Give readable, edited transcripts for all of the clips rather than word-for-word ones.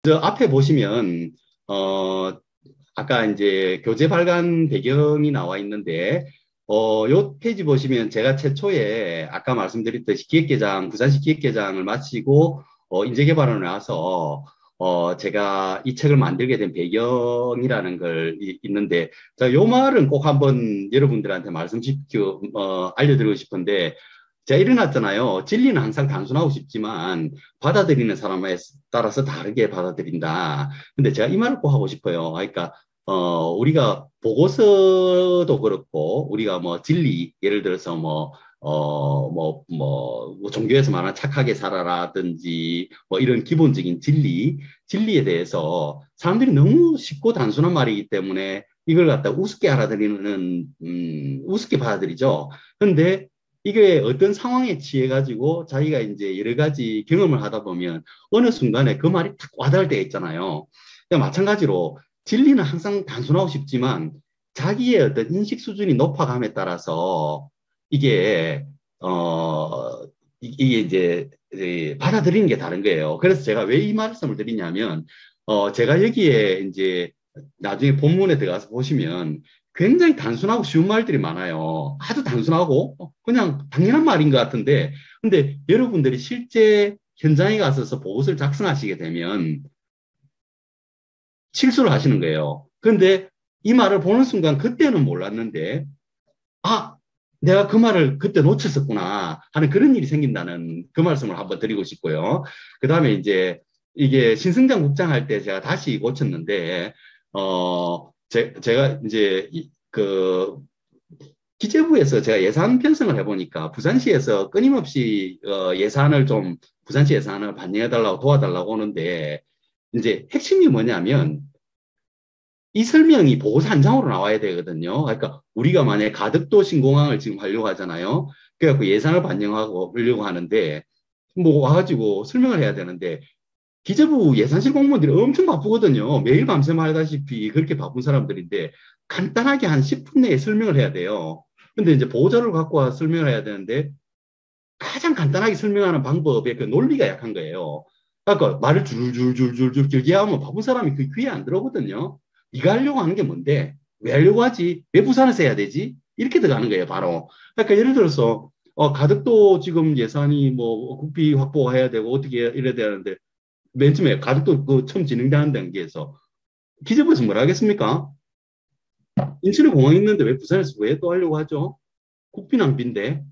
저 앞에 보시면, 어, 아까 이제 교재 발간 배경이 나와 있는데, 요 페이지 보시면 제가 최초에 아까 말씀드렸듯이 기획계장, 부산시 기획계장을 마치고, 인재개발원에 와서, 제가 이 책을 만들게 된 배경이라는 걸 있는데, 자, 요 말은 꼭 한번 여러분들한테 알려드리고 싶은데, 제가 일어났잖아요. 진리는 항상 단순하고 싶지만, 받아들이는 사람에 따라서 다르게 받아들인다. 근데 제가 이 말을 꼭 하고 싶어요. 그러니까, 우리가 보고서도 그렇고, 우리가 뭐 진리, 예를 들어서 뭐 종교에서 말하는 착하게 살아라든지, 뭐 이런 기본적인 진리에 대해서 사람들이 너무 쉽고 단순한 말이기 때문에 이걸 갖다 우습게 알아들이는, 우습게 받아들이죠. 근데 이게 어떤 상황에 취해가지고 자기가 이제 여러 가지 경험을 하다 보면 어느 순간에 그 말이 탁 와닿을 때가 있잖아요. 그러니까 마찬가지로 진리는 항상 단순하고 싶지만 자기의 어떤 인식 수준이 높아감에 따라서 이게 이게 이제 받아들이는 게 다른 거예요. 그래서 제가 왜 이 말씀을 드리냐면 제가 여기에 이제 나중에 본문에 들어가서 보시면 굉장히 단순하고 쉬운 말들이 많아요. 아주 단순하고 그냥 당연한 말인 것 같은데 근데 여러분들이 실제 현장에 가서 보고서를 작성하시게 되면 실수를 하시는 거예요. 그런데 이 말을 보는 순간 그때는 몰랐는데, 아, 내가 그 말을 그때 놓쳤었구나 하는 그런 일이 생긴다는 그 말씀을 한번 드리고 싶고요. 그 다음에 이제 이게 신승장 국장 할 때 제가 다시 고쳤는데, 제가 이제 그 기재부에서 제가 예산 편성을 해보니까 부산시에서 끊임없이 예산을 좀 부산시 예산을 반영해달라고 도와달라고 오는데 이제 핵심이 뭐냐면 이 설명이 보고서 한 장으로 나와야 되거든요. 그러니까 우리가 만약에 가덕도 신공항을 지금 하려고 하잖아요. 그래갖고 예산을 반영하고 하려고 하는데 뭐 와가지고 설명을 해야 되는데 기재부 예산실 공무원들이 엄청 바쁘거든요. 매일 밤샘 하다시피 그렇게 바쁜 사람들인데 간단하게 한 10분 내에 설명을 해야 돼요. 근데 이제 보고자료를 갖고 와 설명을 해야 되는데 가장 간단하게 설명하는 방법의 그 논리가 약한 거예요. 그러니까 말을 줄줄줄줄줄 길게 하면 바쁜 사람이 그 귀에 안 들어오거든요. 네가 하려고 하는 게 뭔데? 왜 하려고 하지? 왜 부산에서 해야 되지? 이렇게 들어가는 거예요, 바로. 그러니까 예를 들어서 가덕도 지금 예산이 뭐 국비 확보해야 되고 어떻게 이래야 되는데 맨 처음에 가덕도 그 처음 진행되는 단계에서 기재부에서 뭐라 하겠습니까? 인천에 공항이 있는데 왜 부산에서 왜 또 하려고 하죠? 국비 낭비인데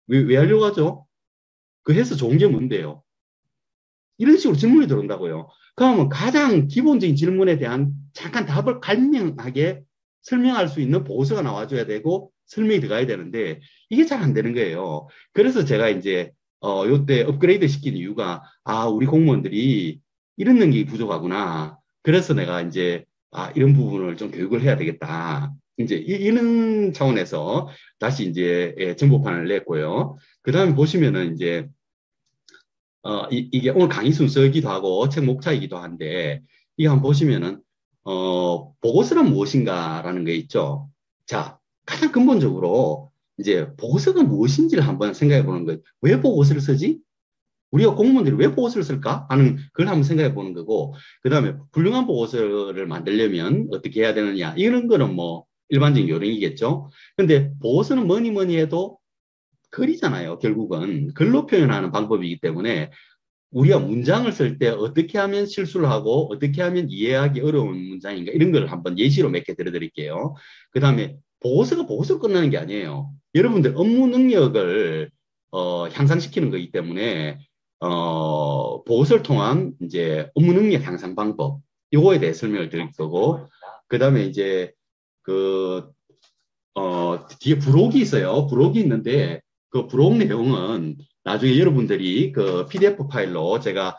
왜 하려고 하죠? 그 해서 좋은 게 뭔데요? 이런 식으로 질문이 들어온다고요. 그러면 가장 기본적인 질문에 대한 잠깐 답을 간명하게 설명할 수 있는 보고서가 나와줘야 되고 설명이 들어가야 되는데 이게 잘 안 되는 거예요. 그래서 제가 이제 요때 업그레이드 시킨 이유가 우리 공무원들이 이런 능력이 부족하구나. 그래서 내가 이제 이런 부분을 좀 교육을 해야 되겠다. 이제 이런 차원에서 다시 이제 정보판을 냈고요. 그 다음에 보시면은 이제 이게 오늘 강의 순서이기도 하고 책 목차이기도 한데, 이거 한번 보시면은, 보고서란 무엇인가라는 게 있죠. 자, 가장 근본적으로 이제 보고서가 무엇인지를 한번 생각해 보는 거예요. 왜 보고서를 쓰지? 우리가 공무원들이 왜 보고서를 쓸까? 하는 그걸 한번 생각해 보는 거고, 그 다음에 훌륭한 보고서를 만들려면 어떻게 해야 되느냐. 이런 거는 뭐 일반적인 요령이겠죠. 근데 보고서는 뭐니 뭐니 해도 글이잖아요. 결국은 글로 표현하는 방법이기 때문에 우리가 문장을 쓸 때 어떻게 하면 실수를 하고 어떻게 하면 이해하기 어려운 문장인가 이런 걸 한번 예시로 몇 개 들어드릴게요. 그 다음에 보고서가 보고서 끝나는 게 아니에요. 여러분들 업무 능력을 향상시키는 거기 때문에 보고서를 통한 이제 업무 능력 향상 방법 요거에 대해 설명을 드릴 거고 그 다음에 이제 그 뒤에 부록이 있어요. 부록이 있는데 그 부록 내용은 나중에 여러분들이 그 PDF 파일로 제가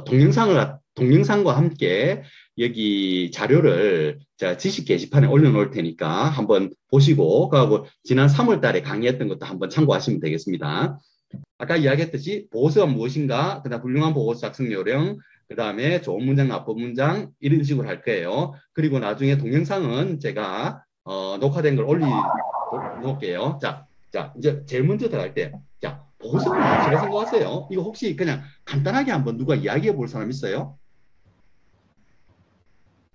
동영상과 함께 여기 자료를 제가 지식 게시판에 올려놓을 테니까 한번 보시고 그하고 지난 3월 달에 강의했던 것도 한번 참고하시면 되겠습니다. 아까 이야기했듯이 보고서가 무엇인가, 그다음 훌륭한 보고서 작성 요령, 그다음에 좋은 문장, 나쁜 문장 이런 식으로 할 거예요. 그리고 나중에 동영상은 제가 녹화된 걸 올려 놓을게요. 자, 이제 제일 먼저 들어갈 때, 자, 보고서가 무엇이라 생각하세요? 이거 혹시 그냥 간단하게 한번 누가 이야기해 볼 사람 있어요?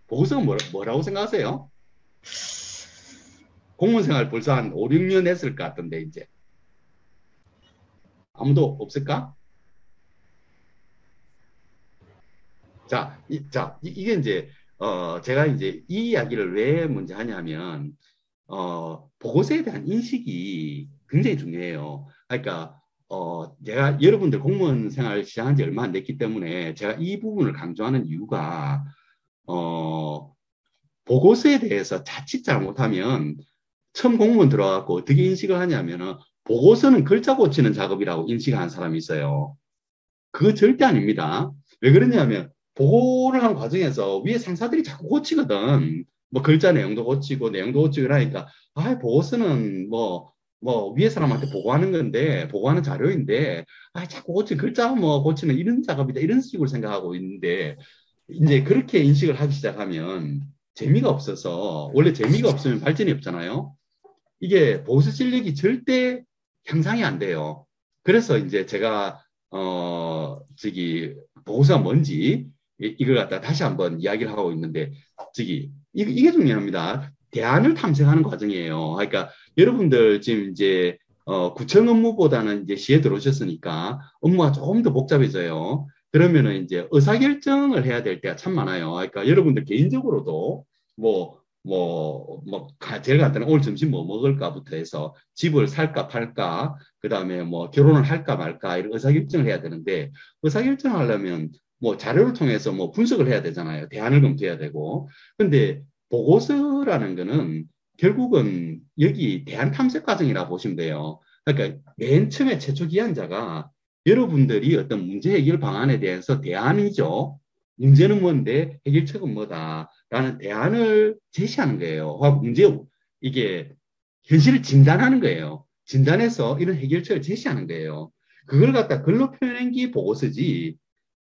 보고서가 뭐라고 생각하세요? 공무원 생활 벌써 한 5, 6년 했을 것 같던데, 이제. 아무도 없을까? 자, 이게 이제, 제가 이제 이 이야기를 왜 먼저 하냐면, 보고서에 대한 인식이 굉장히 중요해요. 그러니까, 제가 여러분들 공무원 생활 시작한 지 얼마 안 됐기 때문에 제가 이 부분을 강조하는 이유가, 어, 보고서에 대해서 자칫 잘못하면 처음 공무원 들어가고 어떻게 인식을 하냐면은 보고서는 글자 고치는 작업이라고 인식하는 사람이 있어요. 그거 절대 아닙니다. 왜 그러냐면 보고를 하는 과정에서 위에 상사들이 자꾸 고치거든. 뭐 글자 내용도 고치고 내용도 고치고 그러니까 보고서는 뭐 위에 사람한테 보고하는 건데 보고하는 자료인데 자꾸 고치 글자 뭐 고치는 이런 작업이다 이런 식으로 생각하고 있는데 이제 그렇게 인식을 하기 시작하면 재미가 없어서 원래 재미가 없으면 발전이 없잖아요. 이게 보수 실력이 절대 향상이 안 돼요. 그래서 이제 제가 저기 보고서가 뭔지 이걸 갖다 다시 한번 이야기를 하고 있는데 저기 이게 중요합니다. 대안을 탐색하는 과정이에요. 그러니까 여러분들 지금 이제 구청 업무보다는 이제 시에 들어오셨으니까 업무가 조금 더 복잡해져요. 그러면은 이제 의사결정을 해야 될 때가 참 많아요. 그러니까 여러분들 개인적으로도 제일 간단한 오늘 점심 뭐 먹을까부터 해서 집을 살까 팔까, 그 다음에 뭐 결혼을 할까 말까, 이런 의사결정을 해야 되는데, 의사결정을 하려면 뭐 자료를 통해서 뭐 분석을 해야 되잖아요. 대안을 검토해야 되고. 근데 보고서라는 거는 결국은 여기 대안 탐색 과정이라 보시면 돼요. 그러니까 맨 처음에 최초 기한자가 여러분들이 어떤 문제 해결 방안에 대해서 대안이죠. 문제는 뭔데 해결책은 뭐다라는 대안을 제시하는 거예요. 문제 이게 현실을 진단하는 거예요. 진단해서 이런 해결책을 제시하는 거예요. 그걸 갖다 글로 표현한 게 보고서지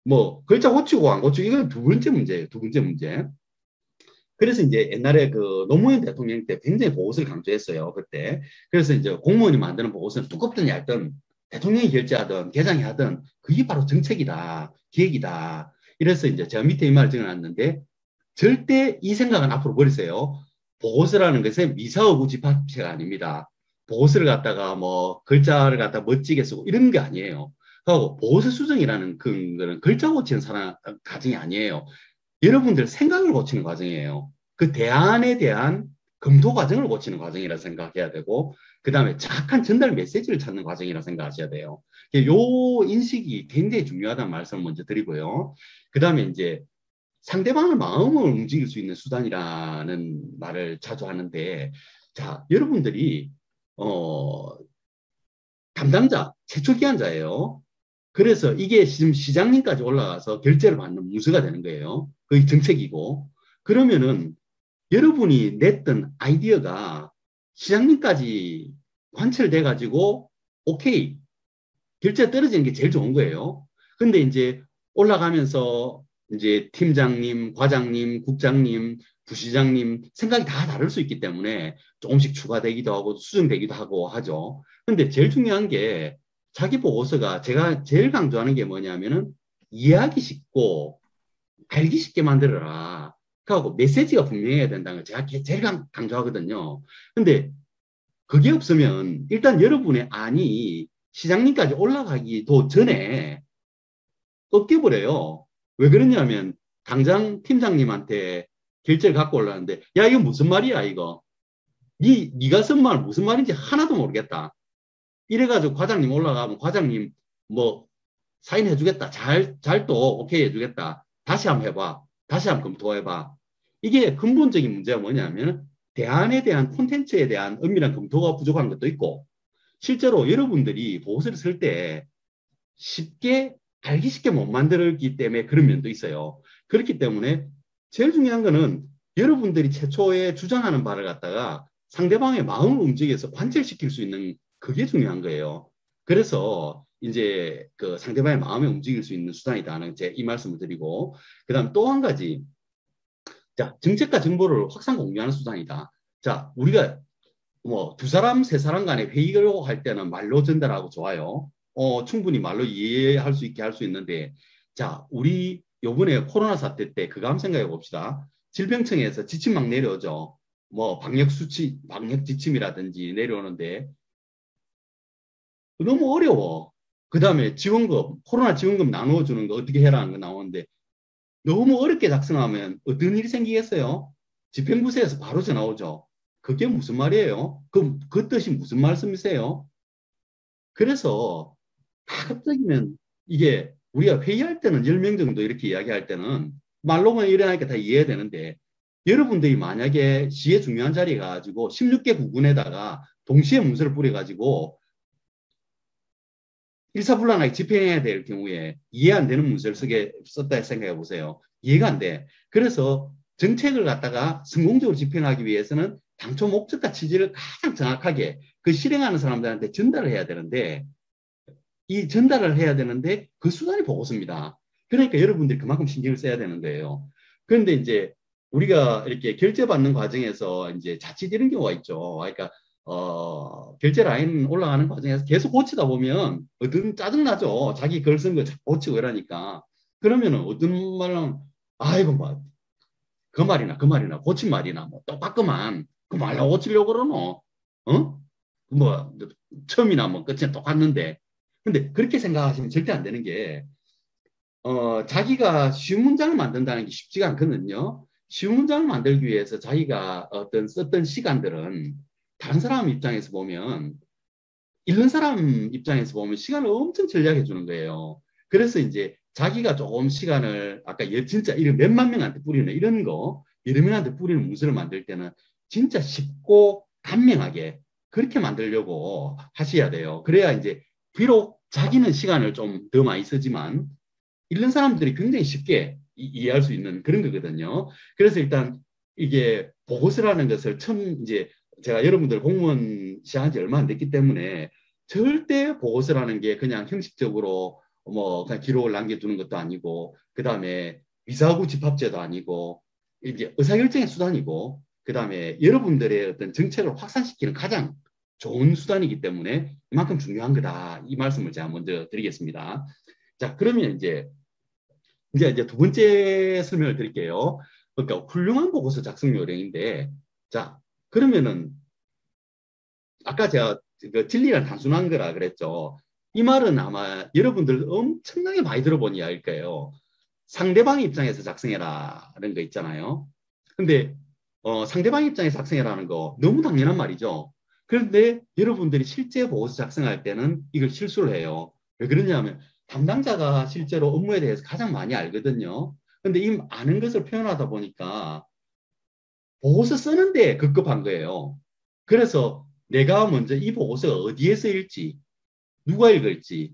뭐 글자 고치고 안 고치고 이건 두 번째 문제예요. 두 번째 문제. 그래서 이제 옛날에 그 노무현 대통령 때 굉장히 보고서를 강조했어요. 그때. 그래서 이제 공무원이 만드는 보고서는 두껍든 얇든 대통령이 결제하든 개장이 하든 그게 바로 정책이다. 기획이다. 이래서 이제 제가 밑에 이 말을 적어놨는데 절대 이 생각은 앞으로 버리세요. 보고서라는 것은 미사오구 집합체가 아닙니다. 보고서를 갖다가 뭐 글자를 갖다 멋지게 쓰고 이런 게 아니에요. 그리고 보고서 수정이라는 그거는 글자 고치는 사람 가정이 아니에요. 여러분들 생각을 고치는 과정이에요. 그 대안에 대한 검토 과정을 고치는 과정이라 생각해야 되고, 그 다음에 정확한 전달 메시지를 찾는 과정이라 생각하셔야 돼요. 요 인식이 굉장히 중요하다는 말씀을 먼저 드리고요. 그 다음에 이제 상대방의 마음을 움직일 수 있는 수단이라는 말을 자주 하는데, 자, 여러분들이, 어, 담당자, 최초 기한자예요. 그래서 이게 지금 시장님까지 올라가서 결제를 받는 문서가 되는 거예요. 그게 정책이고. 그러면은 여러분이 냈던 아이디어가 시장님까지 관철돼 가지고 오케이 결제 떨어지는 게 제일 좋은 거예요. 근데 이제 올라가면서 이제 팀장님, 과장님, 국장님, 부시장님 생각이 다 다를 수 있기 때문에 조금씩 추가되기도 하고 수정되기도 하고 하죠. 근데 제일 중요한 게 자기 보고서가 제가 제일 강조하는 게 뭐냐면은 이해하기 쉽고 알기 쉽게 만들어라. 그하고 메시지가 분명해야 된다는 걸 제가 제일 강조하거든요. 근데 그게 없으면 일단 여러분의 안이 시장님까지 올라가기도 전에 꺾여버려요. 왜 그러냐면 당장 팀장님한테 결제를 갖고 올라왔는데 야 이거 무슨 말이야 이거. 네가 쓴 말 무슨 말인지 하나도 모르겠다. 이래가지고 과장님 올라가면 과장님 뭐 사인해주겠다. 잘 또 오케이 해주겠다. 다시 한번 해봐. 다시 한번 검토해봐. 이게 근본적인 문제가 뭐냐면 대안에 대한 콘텐츠에 대한 은밀한 검토가 부족한 것도 있고 실제로 여러분들이 보고서를 쓸 때 쉽게 알기 쉽게 못 만들었기 때문에 그런 면도 있어요. 그렇기 때문에 제일 중요한 거는 여러분들이 최초에 주장하는 바를 갖다가 상대방의 마음을 움직여서 관철시킬 수 있는 그게 중요한 거예요. 그래서 이제 그 상대방의 마음을 움직일 수 있는 수단이다는 제 이 말씀을 드리고 그다음 또 한 가지 자 정책과 정보를 확산 공유하는 수단이다. 자 우리가 뭐 두 사람 세 사람 간에 회의를 할 때는 말로 전달하고 좋아요. 충분히 말로 이해할 수 있게 할 수 있는데, 자, 우리 요번에 코로나 사태 때 그거 한번 생각해 봅시다. 질병청에서 지침 막 내려오죠. 뭐 방역 수치, 방역 지침이라든지 내려오는데 너무 어려워. 그 다음에 지원금, 코로나 지원금 나눠주는 거 어떻게 해라는 거 나오는데 너무 어렵게 작성하면 어떤 일이 생기겠어요? 집행부서에서 바로 전화 오죠. 그게 무슨 말이에요? 그 뜻이 무슨 말씀이세요? 그래서 가급적이면 이게 우리가 회의할 때는 10명 정도 이렇게 이야기할 때는 말로만 일어나니까 다 이해해야 되는데 여러분들이 만약에 시의 중요한 자리에 가지고 16개 구군에다가 동시에 문서를 뿌려가지고 일사불란하게 집행해야 될 경우에 이해 안 되는 문서를 썼다 생각해 보세요. 이해가 안 돼. 그래서 정책을 갖다가 성공적으로 집행하기 위해서는 당초 목적과 취지를 가장 정확하게 그 실행하는 사람들한테 전달을 해야 되는데 이 전달을 해야 되는데 그 수단이 보고서입니다. 그러니까 여러분들이 그만큼 신경을 써야 되는 거예요. 그런데 이제 우리가 이렇게 결제받는 과정에서 이제 자칫 이런 경우가 있죠. 그러니까 결제 라인 올라가는 과정에서 계속 고치다 보면 어떤 짜증나죠. 자기 글 쓴 거 고치고 이러니까. 그러면은 어떤 말은 아이고 뭐 그 말이나 고친 말이나 뭐 똑같구만. 그 말로 고치려고 그러노. 어? 뭐 처음이나 뭐 끝이 똑같는데. 근데 그렇게 생각하시면 절대 안 되는 게 자기가 쉬운 문장을 만든다는 게 쉽지가 않거든요. 쉬운 문장을 만들기 위해서 자기가 어떤 썼던 시간들은 다른 사람 입장에서 보면 읽는 사람 입장에서 보면 시간을 엄청 절약해 주는 거예요. 그래서 이제 자기가 조금 시간을 아까 진짜 이런 몇만 명한테 뿌리는 이런 거 여러 명한테 뿌리는 문서를 만들 때는 진짜 쉽고 간명하게 그렇게 만들려고 하셔야 돼요. 그래야 이제 비록 자기는 시간을 좀 더 많이 쓰지만 읽는 사람들이 굉장히 쉽게 이해할 수 있는 그런 거거든요. 그래서 일단 이게 보고서라는 것을 처음 이제 제가 여러분들 공무원 시작한 지 얼마 안 됐기 때문에 절대 보고서라는 게 그냥 형식적으로 뭐 그냥 기록을 남겨두는 것도 아니고 그 다음에 위사구 집합제도 아니고 이제 의사결정의 수단이고 그 다음에 여러분들의 어떤 정책을 확산시키는 가장 좋은 수단이기 때문에 이만큼 중요한 거다. 이 말씀을 제가 먼저 드리겠습니다. 자, 그러면 이제 두 번째 설명을 드릴게요. 그러니까 훌륭한 보고서 작성 요령인데, 자, 그러면은 아까 제가 그 진리란 단순한 거라 그랬죠. 이 말은 아마 여러분들 엄청나게 많이 들어본 이야기일 거예요. 상대방 입장에서 작성해라는 거 있잖아요. 근데 상대방 입장에서 작성해라는 거 너무 당연한 말이죠. 그런데 여러분들이 실제 보고서 작성할 때는 이걸 실수를 해요. 왜 그러냐면 담당자가 실제로 업무에 대해서 가장 많이 알거든요. 근데 이 아는 것을 표현하다 보니까 보고서 쓰는데 급급한 거예요. 그래서 내가 먼저 이 보고서가 어디에 쓰일지, 누가 읽을지,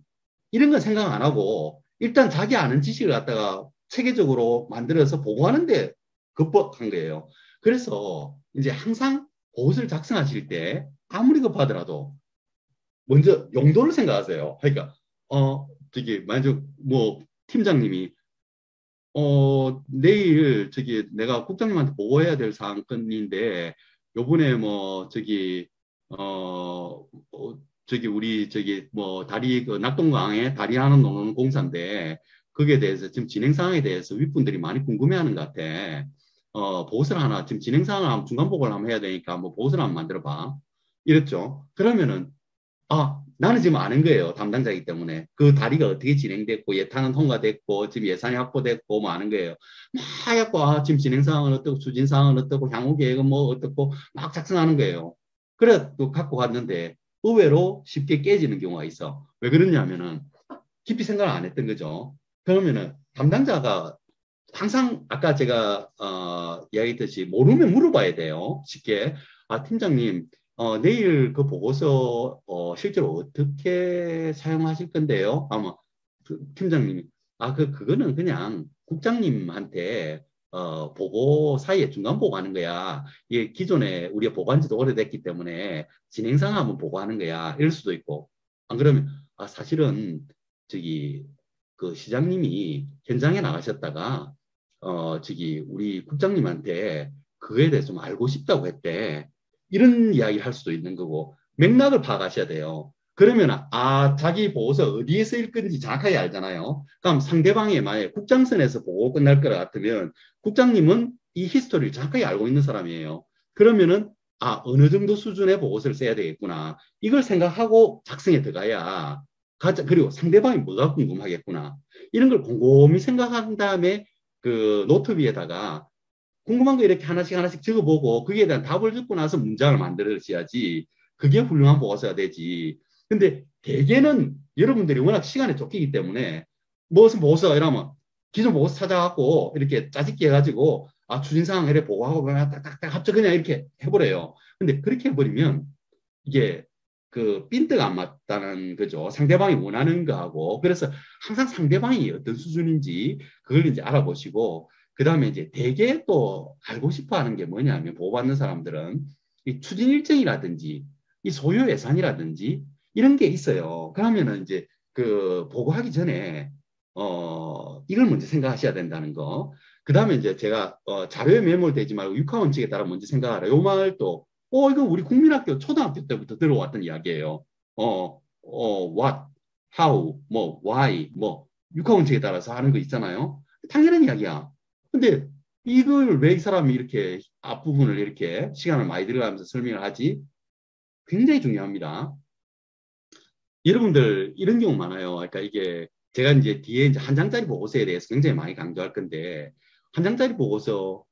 이런 건 생각 안 하고, 일단 자기 아는 지식을 갖다가 체계적으로 만들어서 보고하는데 급박한 거예요. 그래서 이제 항상 보고서를 작성하실 때 아무리 급하더라도 먼저 용도를 생각하세요. 그러니까, 만약 뭐, 팀장님이 내일 내가 국장님한테 보고해야 될 사건인데 요번에 뭐 우리 뭐 다리 그 낙동강에 다리 하는 노는 공사인데 거기에 대해서 지금 진행 상황에 대해서 윗분들이 많이 궁금해하는 것 같아. 보고서를 하나 지금 진행 상황을 한번 중간 보고를 한번 해야 되니까 뭐 보고서를 한번 만들어 봐. 이랬죠. 그러면은 나는 지금 아는 거예요. 담당자이기 때문에. 그 다리가 어떻게 진행됐고, 예탄은 통과됐고, 지금 예산이 확보됐고, 뭐 아는 거예요. 막 해갖고, 지금 진행 상황은 어떻고, 추진 상황은 어떻고, 향후 계획은 뭐 어떻고, 막 작성하는 거예요. 그래, 또 갖고 갔는데, 의외로 쉽게 깨지는 경우가 있어. 왜 그러냐면은, 깊이 생각을 안 했던 거죠. 그러면은, 담당자가 항상 아까 제가 이야기했듯이 모르면 물어봐야 돼요. 쉽게. 팀장님, 내일 그 보고서 실제로 어떻게 사용하실 건데요? 아마 팀장님이 그거는 그냥 국장님한테 보고 사이에 중간 보고하는 거야. 이게 기존에 우리가 보고한 지도 오래됐기 때문에 진행상 한번 보고하는 거야. 이럴 수도 있고. 안 그러면 사실은 저기 그 시장님이 현장에 나가셨다가 우리 국장님한테 그거에 대해서 좀 알고 싶다고 했대. 이런 이야기를 할 수도 있는 거고 맥락을 파악하셔야 돼요. 그러면 자기 보고서 어디에 쓰일 건지 정확하게 알잖아요. 그럼 상대방이 만약에 국장선에서 보고 끝날 것 같으면 국장님은 이 히스토리를 정확하게 알고 있는 사람이에요. 그러면은 어느 정도 수준의 보고서를 써야 되겠구나. 이걸 생각하고 작성에 들어가야 그리고 상대방이 뭐가 궁금하겠구나. 이런 걸 곰곰이 생각한 다음에 그 노트비에다가 궁금한 거 이렇게 하나씩 하나씩 적어보고 거기에 대한 답을 듣고 나서 문장을 만들어야지. 그게 훌륭한 보고서가 되지. 근데 대개는 여러분들이 워낙 시간에 쫓기기 때문에 무슨 보고서 이러면 기존 보고서 찾아갖고 이렇게 짜집기 해가지고 추진사항 이렇게 보고하고 그냥 딱딱딱 합쳐 그냥 이렇게 해버려요. 근데 그렇게 해버리면 이게 그 핀트가 안 맞다는 거죠. 상대방이 원하는 거하고. 그래서 항상 상대방이 어떤 수준인지 그걸 이제 알아보시고 그 다음에 이제 대개 또 알고 싶어 하는 게 뭐냐면 보호받는 사람들은 이 추진 일정이라든지 이 소요 예산이라든지 이런 게 있어요. 그러면은 이제 그 보고하기 전에 이걸 먼저 생각하셔야 된다는 거. 그 다음에 이제 제가 자료에 매몰되지 말고 육하원칙에 따라 먼저 생각하라. 요 말도 이거 우리 국민학교 초등학교 때부터 들어왔던 이야기예요. what, how, 뭐, why, 뭐, 육하원칙에 따라서 하는 거 있잖아요. 당연한 이야기야. 근데 이걸 왜 이 사람이 이렇게 앞부분을 이렇게 시간을 많이 들어가면서 설명을 하지? 굉장히 중요합니다. 여러분들 이런 경우 많아요. 그러니까 이게 제가 이제 뒤에 이제 한 장짜리 보고서에 대해서 굉장히 많이 강조할 건데 한 장짜리 보고서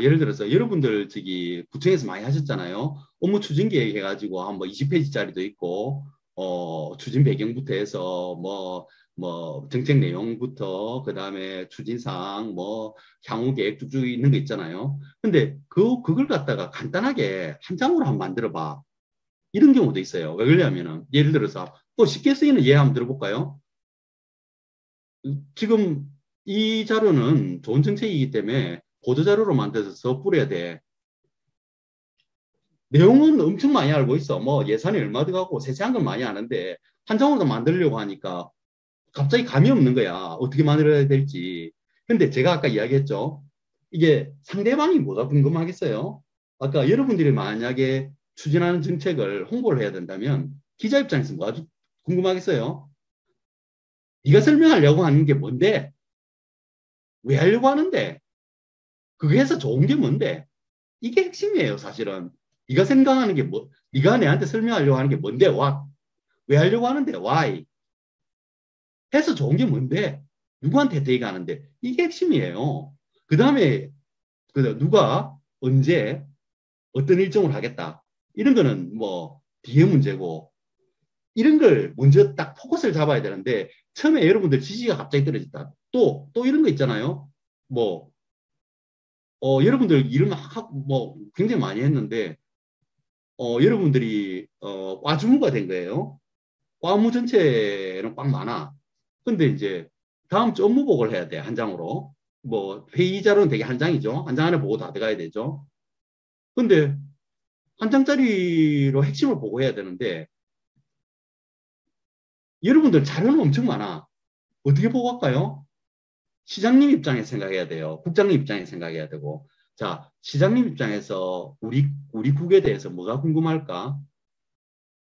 예를 들어서 여러분들 저기 구청에서 많이 하셨잖아요. 업무 추진 계획 해가지고 한 뭐 20페이지짜리도 있고 추진 배경부터 해서 뭐 정책 내용부터 그다음에 추진사항 뭐 향후 계획 쭉쭉 있는 거 있잖아요. 근데 그걸 갖다가 간단하게 한 장으로 한번 만들어 봐. 이런 경우도 있어요. 왜 그러냐면은 예를 들어서 쉽게 쓰이는 예 한번 들어볼까요? 지금 이 자료는 좋은 정책이기 때문에 보도자료로 만들어서 뿌려야 돼. 내용은 엄청 많이 알고 있어. 뭐 예산이 얼마 들어가고 세세한 건 많이 아는데 한 장으로 만들려고 하니까 갑자기 감이 없는 거야. 어떻게 만들어야 될지. 근데 제가 아까 이야기했죠. 이게 상대방이 뭐가 궁금하겠어요? 아까 여러분들이 만약에 추진하는 정책을 홍보를 해야 된다면 기자 입장에서 뭐가 궁금하겠어요? 네가 설명하려고 하는 게 뭔데? 왜 하려고 하는데? 그게 해서 좋은 게 뭔데? 이게 핵심이에요, 사실은. 네가 생각하는 게 뭐, 네가 내한테 설명하려고 하는 게 뭔데? 왜 하려고 하는데? Why? 해서 좋은 게 뭔데? 누구한테 혜택이 가는데? 이게 핵심이에요. 그 다음에 누가 언제 어떤 일정을 하겠다. 이런 거는 뭐 뒤에 문제고 이런 걸 먼저 딱 포커스를 잡아야 되는데 처음에 여러분들 지지가 갑자기 떨어졌다. 또 이런 거 있잖아요. 뭐 여러분들 일을 막 하고 뭐 굉장히 많이 했는데 여러분들이 과주무가 된 거예요. 과무 전체는 꽉 많아. 근데 이제 다음 주 업무 보고를 해야 돼. 한 장으로. 뭐 회의 자료는 되게 한 장이죠. 한 장 안에 보고 다 들어가야 되죠. 근데 한 장짜리로 핵심을 보고해야 되는데 여러분들 자료는 엄청 많아. 어떻게 보고할까요? 시장님 입장에서 생각해야 돼요. 국장님 입장에서 생각해야 되고. 자, 시장님 입장에서 우리 국에 대해서 뭐가 궁금할까?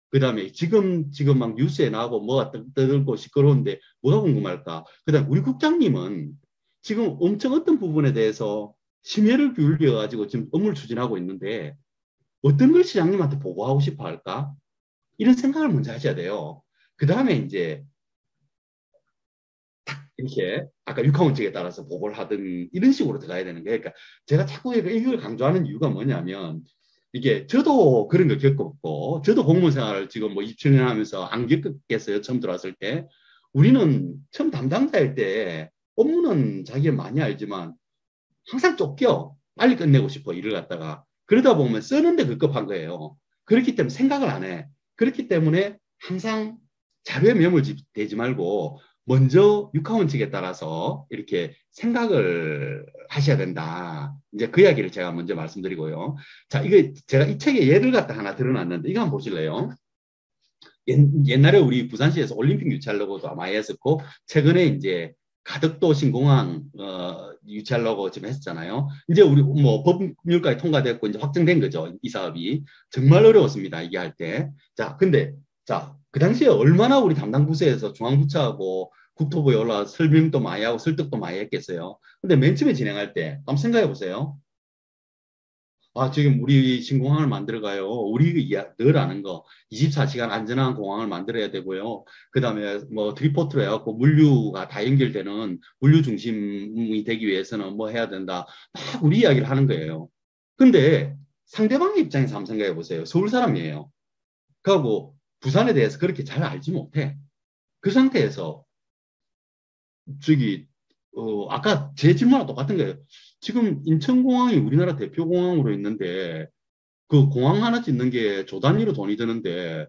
그 다음에 지금 막 뉴스에 나오고 뭐가 떠들고 시끄러운데 뭐가 궁금할까? 그 다음에 우리 국장님은 지금 엄청 어떤 부분에 대해서 심혈을 기울여 가지고 지금 업무를 추진하고 있는데 어떤 걸 시장님한테 보고하고 싶어 할까? 이런 생각을 먼저 하셔야 돼요. 그 다음에 이제 이렇게 아까 육하원칙에 따라서 보고를 하든 이런 식으로 들어가야 되는 거예요. 그러니까 제가 자꾸 이걸 강조하는 이유가 뭐냐면 이게 저도 그런 걸 겪었고 저도 공무원 생활을 지금 뭐 27년 하면서 안 겪었겠어요. 처음 들어왔을 때. 우리는 처음 담당자일 때 업무는 자기가 많이 알지만 항상 쫓겨. 빨리 끝내고 싶어 일을 갖다가. 그러다 보면 쓰는데 급급한 거예요. 그렇기 때문에 생각을 안 해. 그렇기 때문에 항상 자료에 매몰되지 말고 먼저 육하원칙에 따라서 이렇게 생각을 하셔야 된다. 이제 그 이야기를 제가 먼저 말씀드리고요. 자, 이거 제가 이 책에 예를 갖다 하나 들어놨는데 이거 한번 보실래요? 옛날에 우리 부산시에서 올림픽 유치하려고도 많이 했었고 최근에 이제 가덕도 신공항 유치하려고 지금 했잖아요. 이제 우리 뭐 법률까지 통과됐고 이제 확정된 거죠. 이 사업이 정말 어려웠습니다. 이게 할 때. 자, 근데 자, 그 당시에 얼마나 우리 담당 부서에서 중앙부처하고 국토부에 올라와 설명도 많이 하고 설득도 많이 했겠어요. 근데 맨 처음에 진행할 때 한번 생각해 보세요. 아, 지금 우리 신공항을 만들어가요. 우리 늘 아는 거 24시간 안전한 공항을 만들어야 되고요. 그다음에 뭐 트리포트로 해갖고 물류가 다 연결되는 물류 중심이 되기 위해서는 뭐 해야 된다. 막 우리 이야기를 하는 거예요. 근데 상대방의 입장에서 한번 생각해 보세요. 서울 사람이에요. 그리고 부산에 대해서 그렇게 잘 알지 못해. 그 상태에서 저기 아까 제 질문과 똑같은 거예요. 지금 인천공항이 우리나라 대표 공항으로 있는데 그 공항 하나 짓는 게 조 단위로 돈이 드는데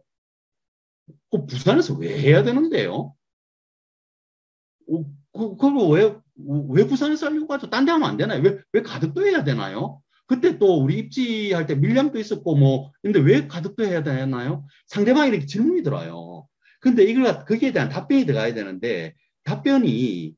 그 부산에서 왜 해야 되는데요? 그거 왜 부산에서 하려고 하죠? 딴 데 하면 안 되나요? 왜 가덕도 해야 되나요? 그때 또 우리 입지할 때 밀량도 있었고 뭐 근데 왜 가덕도 해야 되나요? 상대방이 이렇게 질문이 들어요. 근데 이걸 거기에 대한 답변이 들어가야 되는데 답변이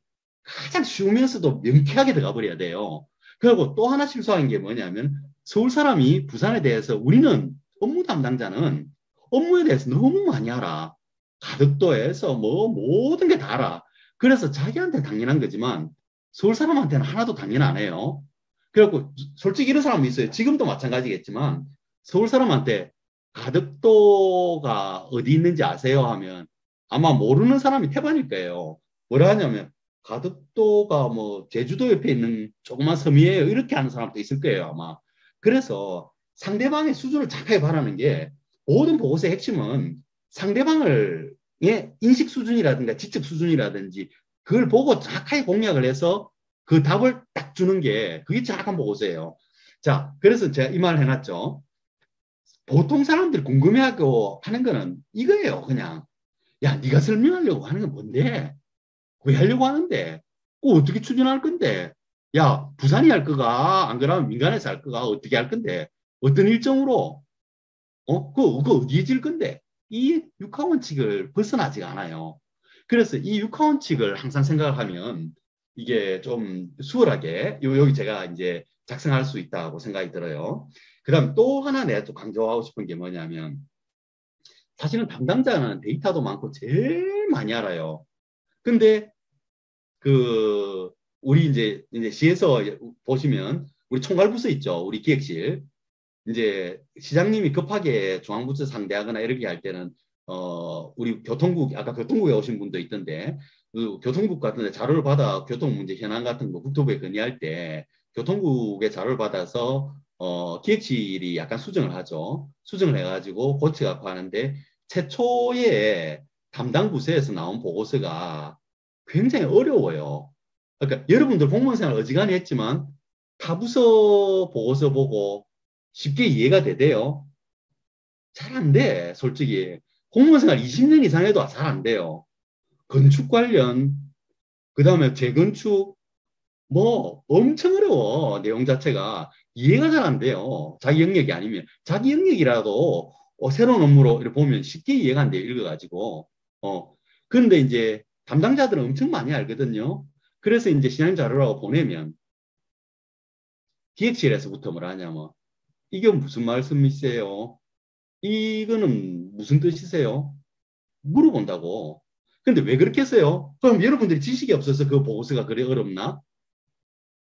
가장 쉬우면서도 명쾌하게 들어가 버려야 돼요. 그리고 또 하나 실수한 게 뭐냐면 서울 사람이 부산에 대해서 우리는 업무 담당자는 업무에 대해서 너무 많이 알아. 가덕도에서 뭐 모든 게 다 알아. 그래서 자기한테 당연한 거지만 서울 사람한테는 하나도 당연 안 해요. 그래갖고 솔직히 이런 사람이 있어요. 지금도 마찬가지겠지만 서울 사람한테 가덕도가 어디 있는지 아세요? 하면 아마 모르는 사람이 태반일 거예요. 뭐라 하냐면 가덕도가 뭐 제주도 옆에 있는 조그만 섬이에요. 이렇게 하는 사람도 있을 거예요, 아마. 그래서 상대방의 수준을 착하게 바라는 게 모든 보고서의 핵심은 상대방을 의 인식 수준이라든가 지적 수준이라든지 그걸 보고 정확하게 공략을 해서 그 답을 딱 주는 게 그게 정확한 보고서예요. 자, 그래서 제가 이 말을 해놨죠. 보통 사람들이 궁금해하고 하는 거는 이거예요, 그냥. 야, 네가 설명하려고 하는 건 뭔데? 왜 하려고 하는데? 그거 어떻게 추진할 건데? 야, 부산이 할 거가, 안 그러면 민간에서 할 거가 어떻게 할 건데? 어떤 일정으로? 그거 어디에 질 건데? 이 육하원칙을 벗어나지가 않아요. 그래서 이 육하원칙을 항상 생각을 하면 이게 좀 수월하게 여기 제가 이제 작성할 수 있다고 생각이 들어요. 그다음 또 하나 내가 또 강조하고 싶은 게 뭐냐면 사실은 담당자는 데이터도 많고 제일 많이 알아요. 근데 그 우리 이제 시에서 보시면 우리 총괄부서 있죠. 우리 기획실. 이제 시장님이 급하게 중앙부처 상대하거나 이렇게 할 때는 우리 교통국 아까 교통국에 오신 분도 있던데 그 교통국 같은데 자료를 받아 교통 문제 현안 같은 거 국토부에 건의할 때 교통국의 자료를 받아서 기획실이 약간 수정을 하죠. 수정을 해가지고 고쳐갖고 하는데 최초에 담당 부서에서 나온 보고서가 굉장히 어려워요. 그러니까 여러분들 공무원 생활 어지간히 했지만 타부서 보고서 보고 쉽게 이해가 되대요. 잘 안 돼, 솔직히. 공무원 생활 20년 이상 해도 잘 안 돼요. 건축 관련, 그 다음에 재건축, 뭐 엄청 어려워, 내용 자체가. 이해가 잘 안 돼요. 자기 영역이 아니면. 자기 영역이라도 새로운 업무로 이렇게 보면 쉽게 이해가 안 돼요, 읽어가지고. 그런데 이제 담당자들은 엄청 많이 알거든요. 그래서 이제 신앙 자료라고 보내면 기획실에서부터 뭐라 하냐면 이게 무슨 말씀이세요? 이거는 무슨 뜻이세요? 물어본다고. 근데 왜 그렇게 했어요? 그럼 여러분들이 지식이 없어서 그 보고서가 그래 어렵나?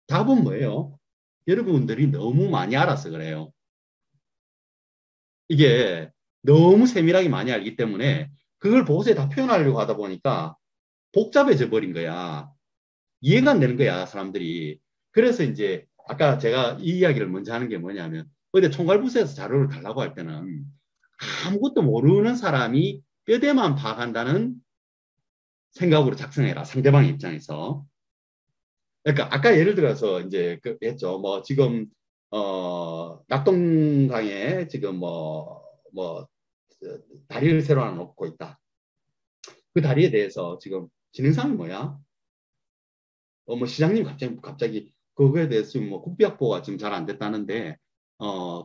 답은 뭐예요? 여러분들이 너무 많이 알아서 그래요. 이게 너무 세밀하게 많이 알기 때문에 그걸 보고서에 다 표현하려고 하다 보니까 복잡해져 버린 거야. 이해가 안 되는 거야, 사람들이. 그래서 이제 아까 제가 이 이야기를 먼저 하는 게 뭐냐면 어디 총괄부서에서 자료를 달라고 할 때는 아무것도 모르는 사람이 뼈대만 파악한다는 생각으로 작성해라. 상대방 입장에서. 그러니까 아까 예를 들어서 이제 그 했죠. 뭐 지금 낙동강에 지금 뭐 다리를 새로 하나 놓고 있다. 그 다리에 대해서 지금 진행상이 뭐야? 뭐 시장님 갑자기 그거에 대해서 지금 뭐 국비확보가 지금 잘 안 됐다는데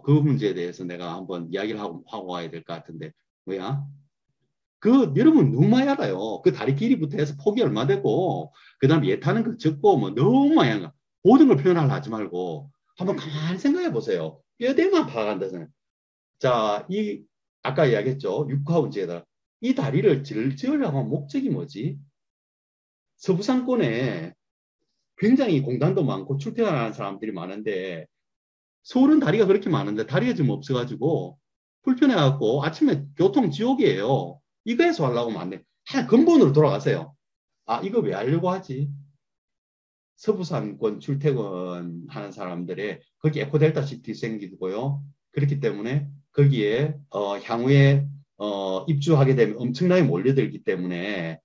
그 문제에 대해서 내가 한번 이야기를 하고 와야 될 것 같은데 뭐야? 그 여러분 너무 많이 알아요. 그 다리 길이부터 해서 폭이 얼마 되고 그다음 예타는 그 적고 뭐 너무 많이 알아. 모든 걸 표현하려 하지 말고 한번 가만히 생각해 보세요. 뼈대만 파악한다잖아요. 자, 이 아까 이야기했죠. 육하원칙에다 이 다리를 지으려고 한 목적이 뭐지? 서부상권에 굉장히 공단도 많고 출퇴근하는 사람들이 많은데 서울은 다리가 그렇게 많은데 다리가 좀 없어가지고 불편해갖고 아침에 교통 지옥이에요. 이거에서 하려고 하면 안 돼. 근본으로 돌아가세요. 아, 이거 왜 하려고 하지? 서부산권 출퇴근하는 사람들의 거기 에코델타 시티 생기고요. 그렇기 때문에 거기에 향후에 입주하게 되면 엄청나게 몰려들기 때문에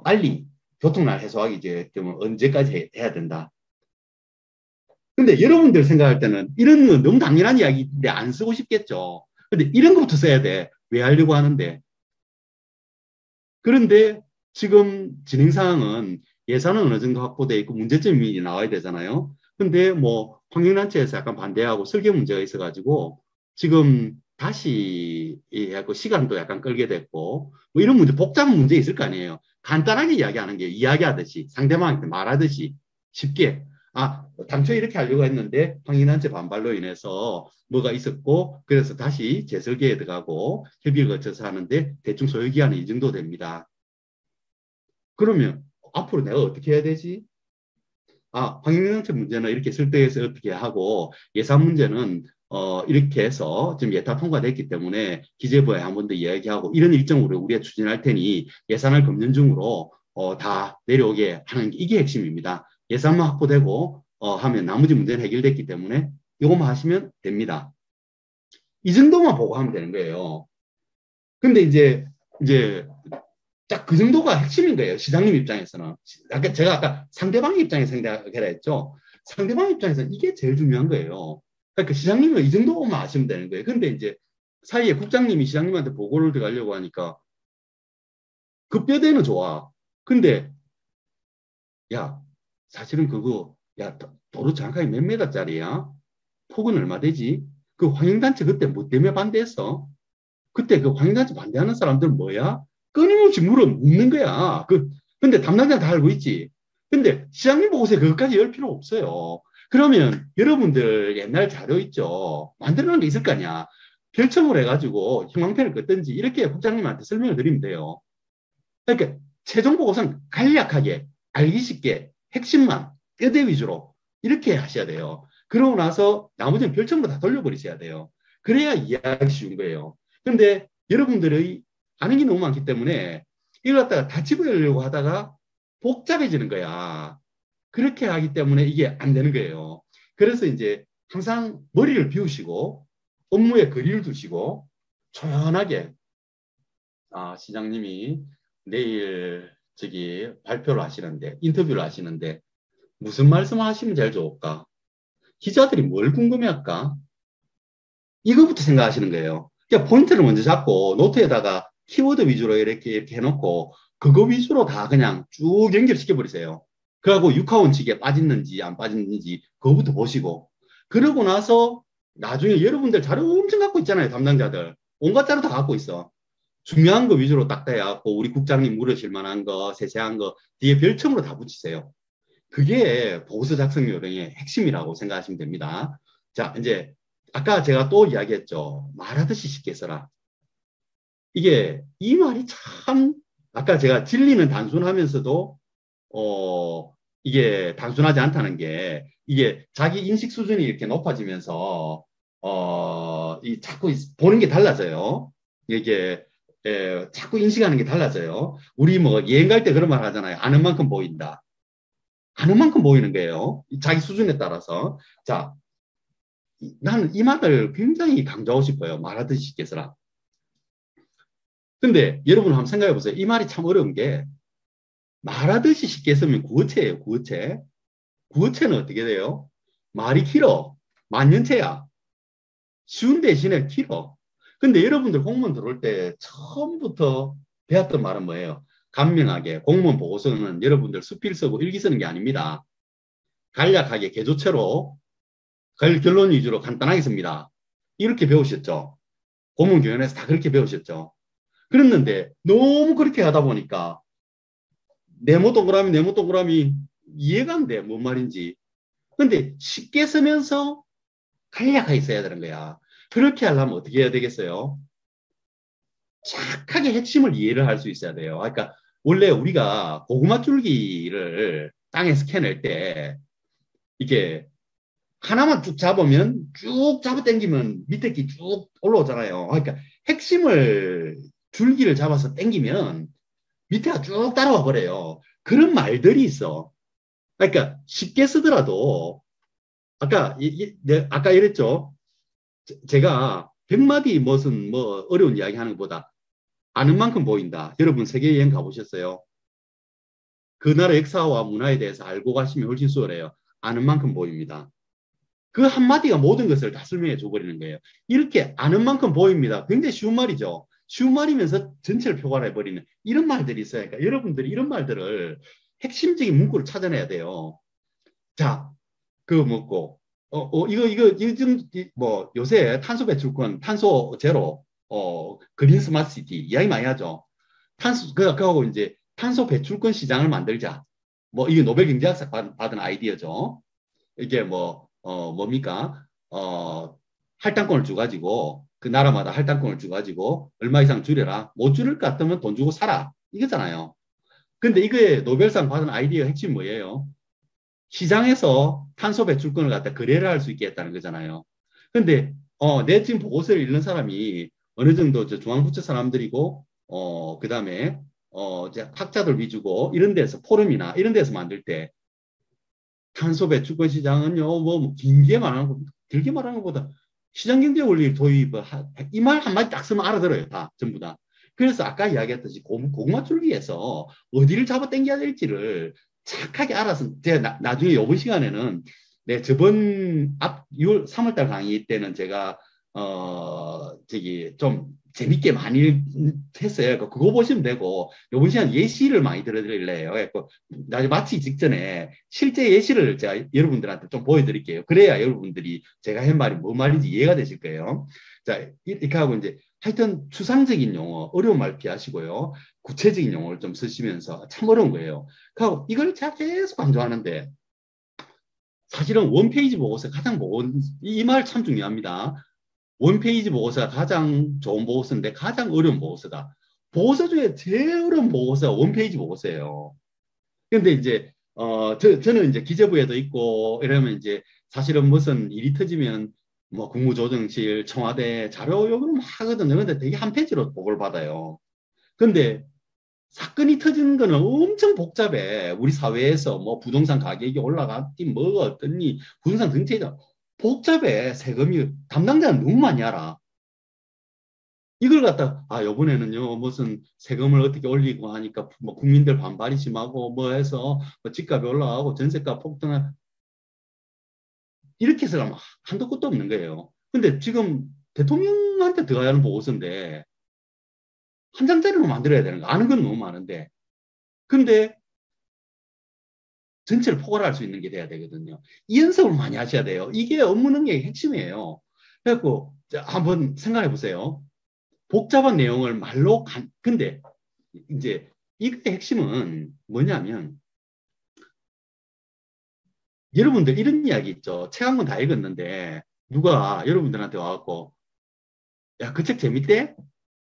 빨리 교통난 해소하기 이제 때문에 언제까지 해야 된다. 근데 여러분들 생각할 때는 이런 건 너무 당연한 이야기인데 안 쓰고 싶겠죠. 근데 이런 것부터 써야 돼. 왜 하려고 하는데. 그런데 지금 진행 사항은 예산은 어느 정도 확보돼 있고 문제점이 나와야 되잖아요. 근데 뭐 환경단체에서 약간 반대하고 설계 문제가 있어가지고 지금 다시 그 시간도 약간 끌게 됐고 뭐 이런 문제 복잡한 문제 있을 거 아니에요. 간단하게 이야기하는 게 이야기하듯이 상대방한테 말하듯이 쉽게 당초에 이렇게 하려고 했는데 환경단체 반발로 인해서 뭐가 있었고 그래서 다시 재설계에 들어가고 협의를 거쳐서 하는데 대충 소요기한은 이 정도 됩니다. 그러면 앞으로 내가 어떻게 해야 되지? 환경정책 문제는 이렇게 설득해서 어떻게 하고 예산 문제는 이렇게 해서 지금 예타 통과됐기 때문에 기재부에 한 번 더 이야기하고 이런 일정으로 우리가 추진할 테니 예산을 금년 중으로 다 내려오게 하는 게 이게 핵심입니다. 예산만 확보되고 하면 나머지 문제는 해결됐기 때문에 이것만 하시면 됩니다. 이 정도만 보고 하면 되는 거예요. 근데 이제 딱 그 정도가 핵심인 거예요. 시장님 입장에서는. 제가 아까 상대방 입장에서 생각해라 했죠. 상대방 입장에서는 이게 제일 중요한 거예요. 그러니까 시장님은 이 정도만 아시면 되는 거예요. 근데 이제 사이에 국장님이 시장님한테 보고를 들어가려고 하니까 급여대는 좋아. 근데 야, 사실은 그거 야, 도로 장각이 몇 메다짜리야? 폭은 얼마 되지? 그 환경단체 그때 뭐 때문에 반대했어? 그때 그 환경단체 반대하는 사람들은 뭐야? 끊임없이 묻는 거야. 근데 담당자 다 알고 있지. 근데 시장님 보고서 그것까지 열 필요 없어요. 그러면 여러분들 옛날 자료 있죠. 만들어놓은 게 있을 거 아니야. 결정을 해가지고 형광펜을 긋든지 이렇게 국장님한테 설명을 드리면 돼요. 그러니까 최종 보고서는 간략하게 알기 쉽게 핵심만 뼈대 위주로 이렇게 하셔야 돼요. 그러고 나서 나머지는 별점으로 다 돌려버리셔야 돼요. 그래야 이해하기 쉬운 거예요. 근데 여러분들의 아는 게 너무 많기 때문에 이걸 갖다가 다 집어내려고 하다가 복잡해지는 거야. 그렇게 하기 때문에 이게 안 되는 거예요. 그래서 이제 항상 머리를 비우시고 업무에 거리를 두시고 조연하게 시장님이 내일 발표를 하시는데 인터뷰를 하시는데 무슨 말씀을 하시면 제일 좋을까? 기자들이 뭘 궁금해할까? 이거부터 생각하시는 거예요. 그러니까 포인트를 먼저 잡고 노트에다가 키워드 위주로 이렇게 해놓고 그거 위주로 다 그냥 쭉 연결시켜 버리세요. 그리고 육하원칙에 빠졌는지 안 빠졌는지 그거부터 보시고 그러고 나서 나중에 여러분들 자료 엄청 갖고 있잖아요. 담당자들. 온갖 자료 다 갖고 있어. 중요한 거 위주로 딱 해갖고 우리 국장님 물으실 만한 거, 세세한 거 뒤에 별첨으로 다 붙이세요. 그게 보고서 작성 요령의 핵심이라고 생각하시면 됩니다. 자, 이제 아까 제가 또 이야기했죠. 말하듯이 쉽게 써라. 이 말이 참 아까 제가 진리는 단순하면서도 이게 단순하지 않다는 게 이게 자기 인식 수준이 이렇게 높아지면서 자꾸 보는 게 달라져요. 이게 자꾸 인식하는 게 달라져요. 우리 뭐 여행 갈 때 그런 말 하잖아요. 아는 만큼 보인다. 아는 만큼 보이는 거예요. 자기 수준에 따라서. 자, 나는 이 말을 굉장히 강조하고 싶어요. 말하듯이 쉽게 써라. 근데 여러분 한번 생각해 보세요. 이 말이 참 어려운 게 말하듯이 쉽게 쓰면 구어체예요. 구어체. 구어체는 어떻게 돼요? 말이 길어. 만년체야. 쉬운 대신에 길어. 근데 여러분들 공무원 들어올 때 처음부터 배웠던 말은 뭐예요? 간명하게 공무원 보고서는 여러분들 수필 쓰고 일기 쓰는 게 아닙니다. 간략하게 개조체로 결론 위주로 간단하게 씁니다. 이렇게 배우셨죠? 고문교연에서 다 그렇게 배우셨죠? 그랬는데 너무 그렇게 하다 보니까 네모 동그라미 이해가 안 돼. 뭔 말인지. 근데 쉽게 쓰면서 간략하게 써야 되는 거야. 그렇게 하려면 어떻게 해야 되겠어요? 착하게 핵심을 이해를 할 수 있어야 돼요. 그러니까 원래 우리가 고구마 줄기를 땅에서 캐낼 때 이게 하나만 쭉 잡으면 쭉 잡아 당기면 밑에 게 쭉 올라오잖아요. 그러니까 핵심을 줄기를 잡아서 당기면 밑에가 쭉 따라와 버려요. 그런 말들이 있어. 그러니까 쉽게 쓰더라도 아까 이랬죠. 제가 100마디 무슨 뭐 어려운 이야기 하는 것보다 아는 만큼 보인다. 여러분 세계 여행 가보셨어요? 그 나라 역사와 문화에 대해서 알고 가시면 훨씬 수월해요. 아는 만큼 보입니다. 그 한마디가 모든 것을 다 설명해 줘버리는 거예요. 이렇게 아는 만큼 보입니다. 굉장히 쉬운 말이죠. 쉬운 말이면서 전체를 표현해 버리는 이런 말들이 있어요. 그러니까 여러분들이 이런 말들을 핵심적인 문구를 찾아내야 돼요. 자, 그거 먹고 뭐 요새 탄소 배출권, 탄소 제로, 그린 스마트 시티 이야기 많이 하죠. 그하고 이제 탄소 배출권 시장을 만들자. 뭐 이게 노벨 경제학상 받은 아이디어죠. 이게 뭡니까? 할당권을 주가지고 그 나라마다 할당권을 주가지고 얼마 이상 줄여라. 못 줄일 것 같으면 돈 주고 사라. 이거잖아요. 근데 이거에 노벨상 받은 아이디어 핵심 뭐예요? 시장에서 탄소 배출권을 갖다 거래를 할 수 있게 했다는 거잖아요. 근데 내 지금 보고서를 읽는 사람이 어느 정도 중앙부처 사람들이고 그다음에 이제 학자들 위주고 이런 데서 포럼이나 이런 데서 만들 때 탄소 배출권 시장은요 뭐 길게 말하는 거 길게 말하는 것보다 시장경제 원리 도입 이 말 한마디 딱 쓰면 알아들어요. 다 전부 다. 그래서 아까 이야기했듯이 고구마 줄기에서 어디를 잡아 당겨야 될지를 착하게 알아서 제가 나중에 이번 시간에는 저번 6월 3월달 강의 때는 제가 저기 좀 재밌게 많이 했어요. 그거 보시면 되고 이번 시간 예시를 많이 들어드릴래요. 나중에 마치기 직전에 실제 예시를 제가 여러분들한테 좀 보여드릴게요. 그래야 여러분들이 제가 한 말이 뭔 말인지 이해가 되실 거예요. 자, 이렇게 하고 이제 하여튼 추상적인 용어, 어려운 말 피하시고요. 구체적인 용어를 좀 쓰시면서 참 어려운 거예요. 그리고 이걸 제가 계속 강조하는데 사실은 원페이지 보고서 가장 이 말 참 중요합니다. 원페이지 보고서가 가장 좋은 보고서인데 가장 어려운 보고서다. 보고서 중에 제일 어려운 보고서가 원페이지 보고서예요. 근데 이제 저는 이제 기재부에도 있고 이러면 이제 사실은 무슨 일이 터지면 뭐 국무조정실, 청와대 자료 요구를 막 하거든요. 근데 되게 한 페이지로 보고를 받아요. 근데 사건이 터지는 거는 엄청 복잡해. 우리 사회에서 뭐 부동산 가격이 올라갔디, 뭐가 어떻니, 부동산 정책이다. 복잡해. 세금이 담당자는 너무 많이 알아. 이걸 갖다 요번에는요 무슨 세금을 어떻게 올리고 하니까 뭐 국민들 반발이 심하고 뭐 해서 뭐 집값이 올라가고 전세가 폭등한 이렇게 해서 한도 끝도 없는 거예요. 근데 지금 대통령한테 들어가야 하는 보고서인데 한 장짜리로 만들어야 되는 거 아는 건 너무 많은데 근데 전체를 포괄할 수 있는 게 돼야 되거든요. 이 연습을 많이 하셔야 돼요. 이게 업무 능력의 핵심이에요. 그래갖고 한번 생각해 보세요. 복잡한 내용을 말로 근데 이제 이의 핵심은 뭐냐면 여러분들 이런 이야기 있죠. 책 한 권 다 읽었는데 누가 여러분들한테 와갖고 야, 그 책 재밌대?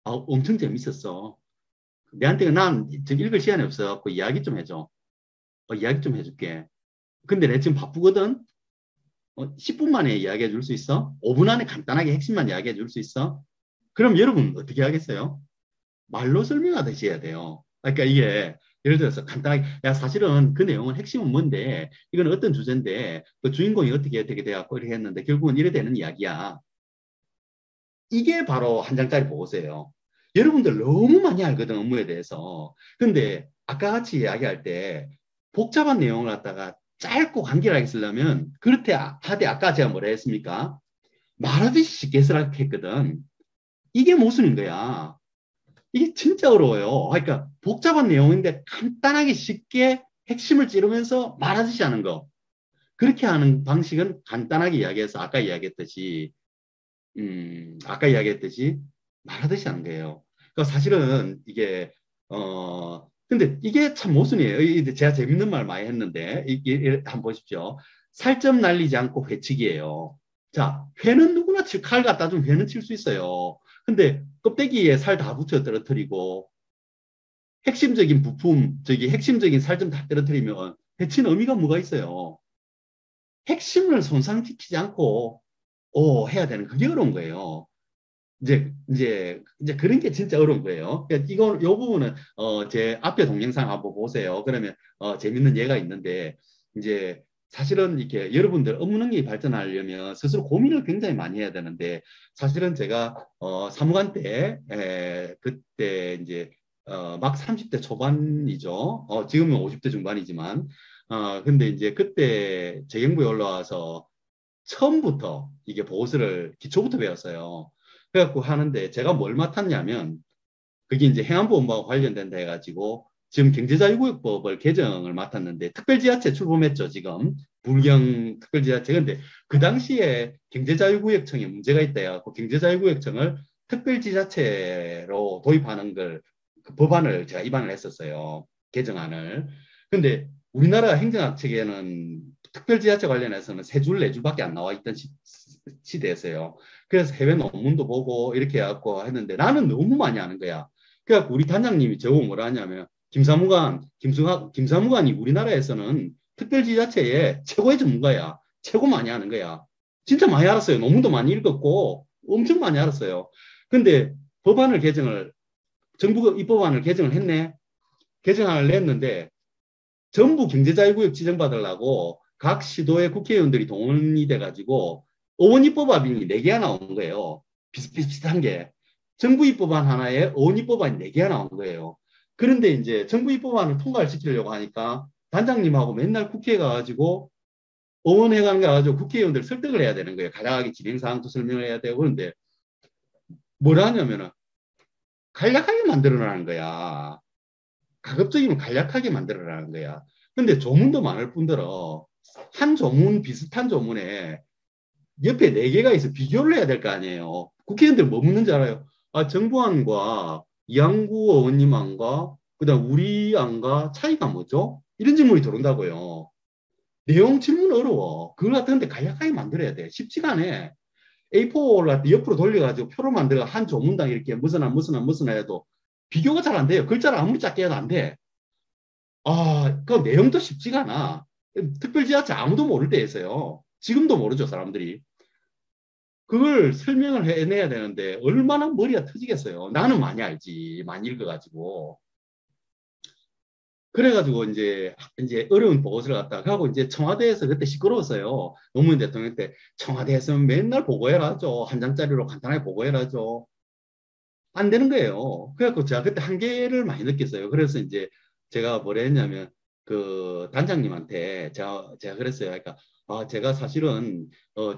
엄청 재밌었어. 내한테 난 지금 읽을 시간이 없어갖고 이야기 좀 해줘. 이야기 좀 해줄게. 근데 내 지금 바쁘거든? 10분 만에 이야기해 줄 수 있어? 5분 안에 간단하게 핵심만 이야기해 줄 수 있어? 그럼 여러분 어떻게 하겠어요? 말로 설명하듯이 해야 돼요. 그러니까 이게 예를 들어서 간단하게 야 사실은 그 내용은 핵심은 뭔데 이건 어떤 주제인데 그 주인공이 어떻게 돼갖고 이렇게 했는데 결국은 이래 되는 이야기야. 이게 바로 한 장짜리 보고서예요. 여러분들 너무 많이 알거든 업무에 대해서. 근데 아까 같이 이야기할 때 복잡한 내용을 갖다가 짧고 간결하게 쓰려면 그렇게 하되 아까 제가 뭐라 했습니까? 말하듯이 쉽게 쓰라고 했거든. 이게 모순인 거야. 이게 진짜 어려워요. 그러니까 복잡한 내용인데 간단하게 쉽게 핵심을 찌르면서 말하듯이 하는 거. 그렇게 하는 방식은 간단하게 이야기해서 아까 이야기했듯이 말하듯이 하는 거예요. 그러니까 사실은 이게 근데 이게 참 모순이에요. 제가 재밌는 말 많이 했는데 이게 한번 보십시오. 살점 날리지 않고 회치기예요. 자, 회는 누구나 칼 갖다 좀 회는 칠 수 있어요. 근데 껍데기에 살 다 붙여 떨어뜨리고 핵심적인 부품, 저기 핵심적인 살 좀 다 떨어뜨리면 해치는 의미가 뭐가 있어요? 핵심을 손상시키지 않고 해야 되는 그게 어려운 거예요. 이제 그런 게 진짜 어려운 거예요. 그러니까 요 부분은, 제 앞에 동영상 한번 보세요. 그러면, 재밌는 예가 있는데, 이제, 사실은 이렇게 여러분들 업무 능력이 발전하려면 스스로 고민을 굉장히 많이 해야 되는데, 사실은 제가, 사무관 때, 그때 이제, 막 30대 초반이죠. 지금은 50대 중반이지만, 근데 이제 그때 재경부에 올라와서 처음부터 이게 보호스를 기초부터 배웠어요. 그래갖고 하는데 제가 뭘 맡았냐면 그게 이제 행안보험과 관련된다 해가지고 지금 경제자유구역법을 개정을 맡았는데 특별지자체 출범했죠, 지금. 불경 특별지자체. 근데 그 당시에 경제자유구역청에 문제가 있다 해갖고 경제자유구역청을 특별지자체로 도입하는 그 법안을 제가 입안을 했었어요. 개정안을. 근데 우리나라 행정학 책에는 특별지자체 관련해서는 세 줄, 네 줄밖에 안 나와 있던 시대였어요. 그래서 해외 논문도 보고 이렇게 해갖고 했는데 나는 너무 많이 아는 거야. 그래갖고 우리 단장님이 저보고 뭐라 하냐면 김사무관이 우리나라에서는 특별지자체의 최고의 전문가야. 최고 많이 하는 거야. 진짜 많이 알았어요. 논문도 많이 읽었고 엄청 많이 알았어요. 근데 법안을 개정을 정부가 이 법안을 개정을 했네. 개정안을 냈는데 전부 경제자유구역 지정받으려고 각 시도의 국회의원들이 동원이 돼가지고 어원 입법안이 4개가 나온 거예요. 비슷비슷한 게. 정부 입법안 하나에 어원 입법안이 4개가 나온 거예요. 그런데 이제 정부 입법안을 통과를 시키려고 하니까 단장님하고 맨날 국회에 가가지고 어원회 관계 가지고 국회의원들 설득을 해야 되는 거예요. 간략하게 진행사항도 설명을 해야 되고. 그런데 뭐라 하냐면은 간략하게 만들어라는 거야. 가급적이면 간략하게 만들어라는 거야. 근데 조문도 많을 뿐더러 한 조문, 비슷한 조문에 옆에 4개가 있어 비교를 해야 될 거 아니에요. 국회의원들 뭐 묻는지 알아요? 정부안과 이항구 의원님안과 그다음 우리 안과 차이가 뭐죠? 이런 질문이 들어온다고요. 내용 질문 어려워. 그걸 같은데 간략하게 만들어야 돼. 쉽지가 않아. A4를 옆으로 돌려가지고 표로 만들어 한 조문당 이렇게 무슨 해도 비교가 잘 안 돼요. 글자를 아무리 작게 해도 안 돼. 그 내용도 쉽지가 않아. 특별지자체 아무도 모를 때였어요. 지금도 모르죠, 사람들이. 그걸 설명을 해내야 되는데 얼마나 머리가 터지겠어요. 나는 많이 알지. 많이 읽어가지고. 그래가지고 이제 어려운 보고서를 갖다가 하고 이제 청와대에서 그때 시끄러웠어요. 노무현 대통령 때 청와대에서는 맨날 보고해라죠. 한 장짜리로 간단하게 보고해라죠. 안 되는 거예요. 그래갖고 제가 그때 한계를 많이 느꼈어요. 그래서 이제 제가 뭐라 했냐면 그 단장님한테 제가 그랬어요. 그러니까 제가 사실은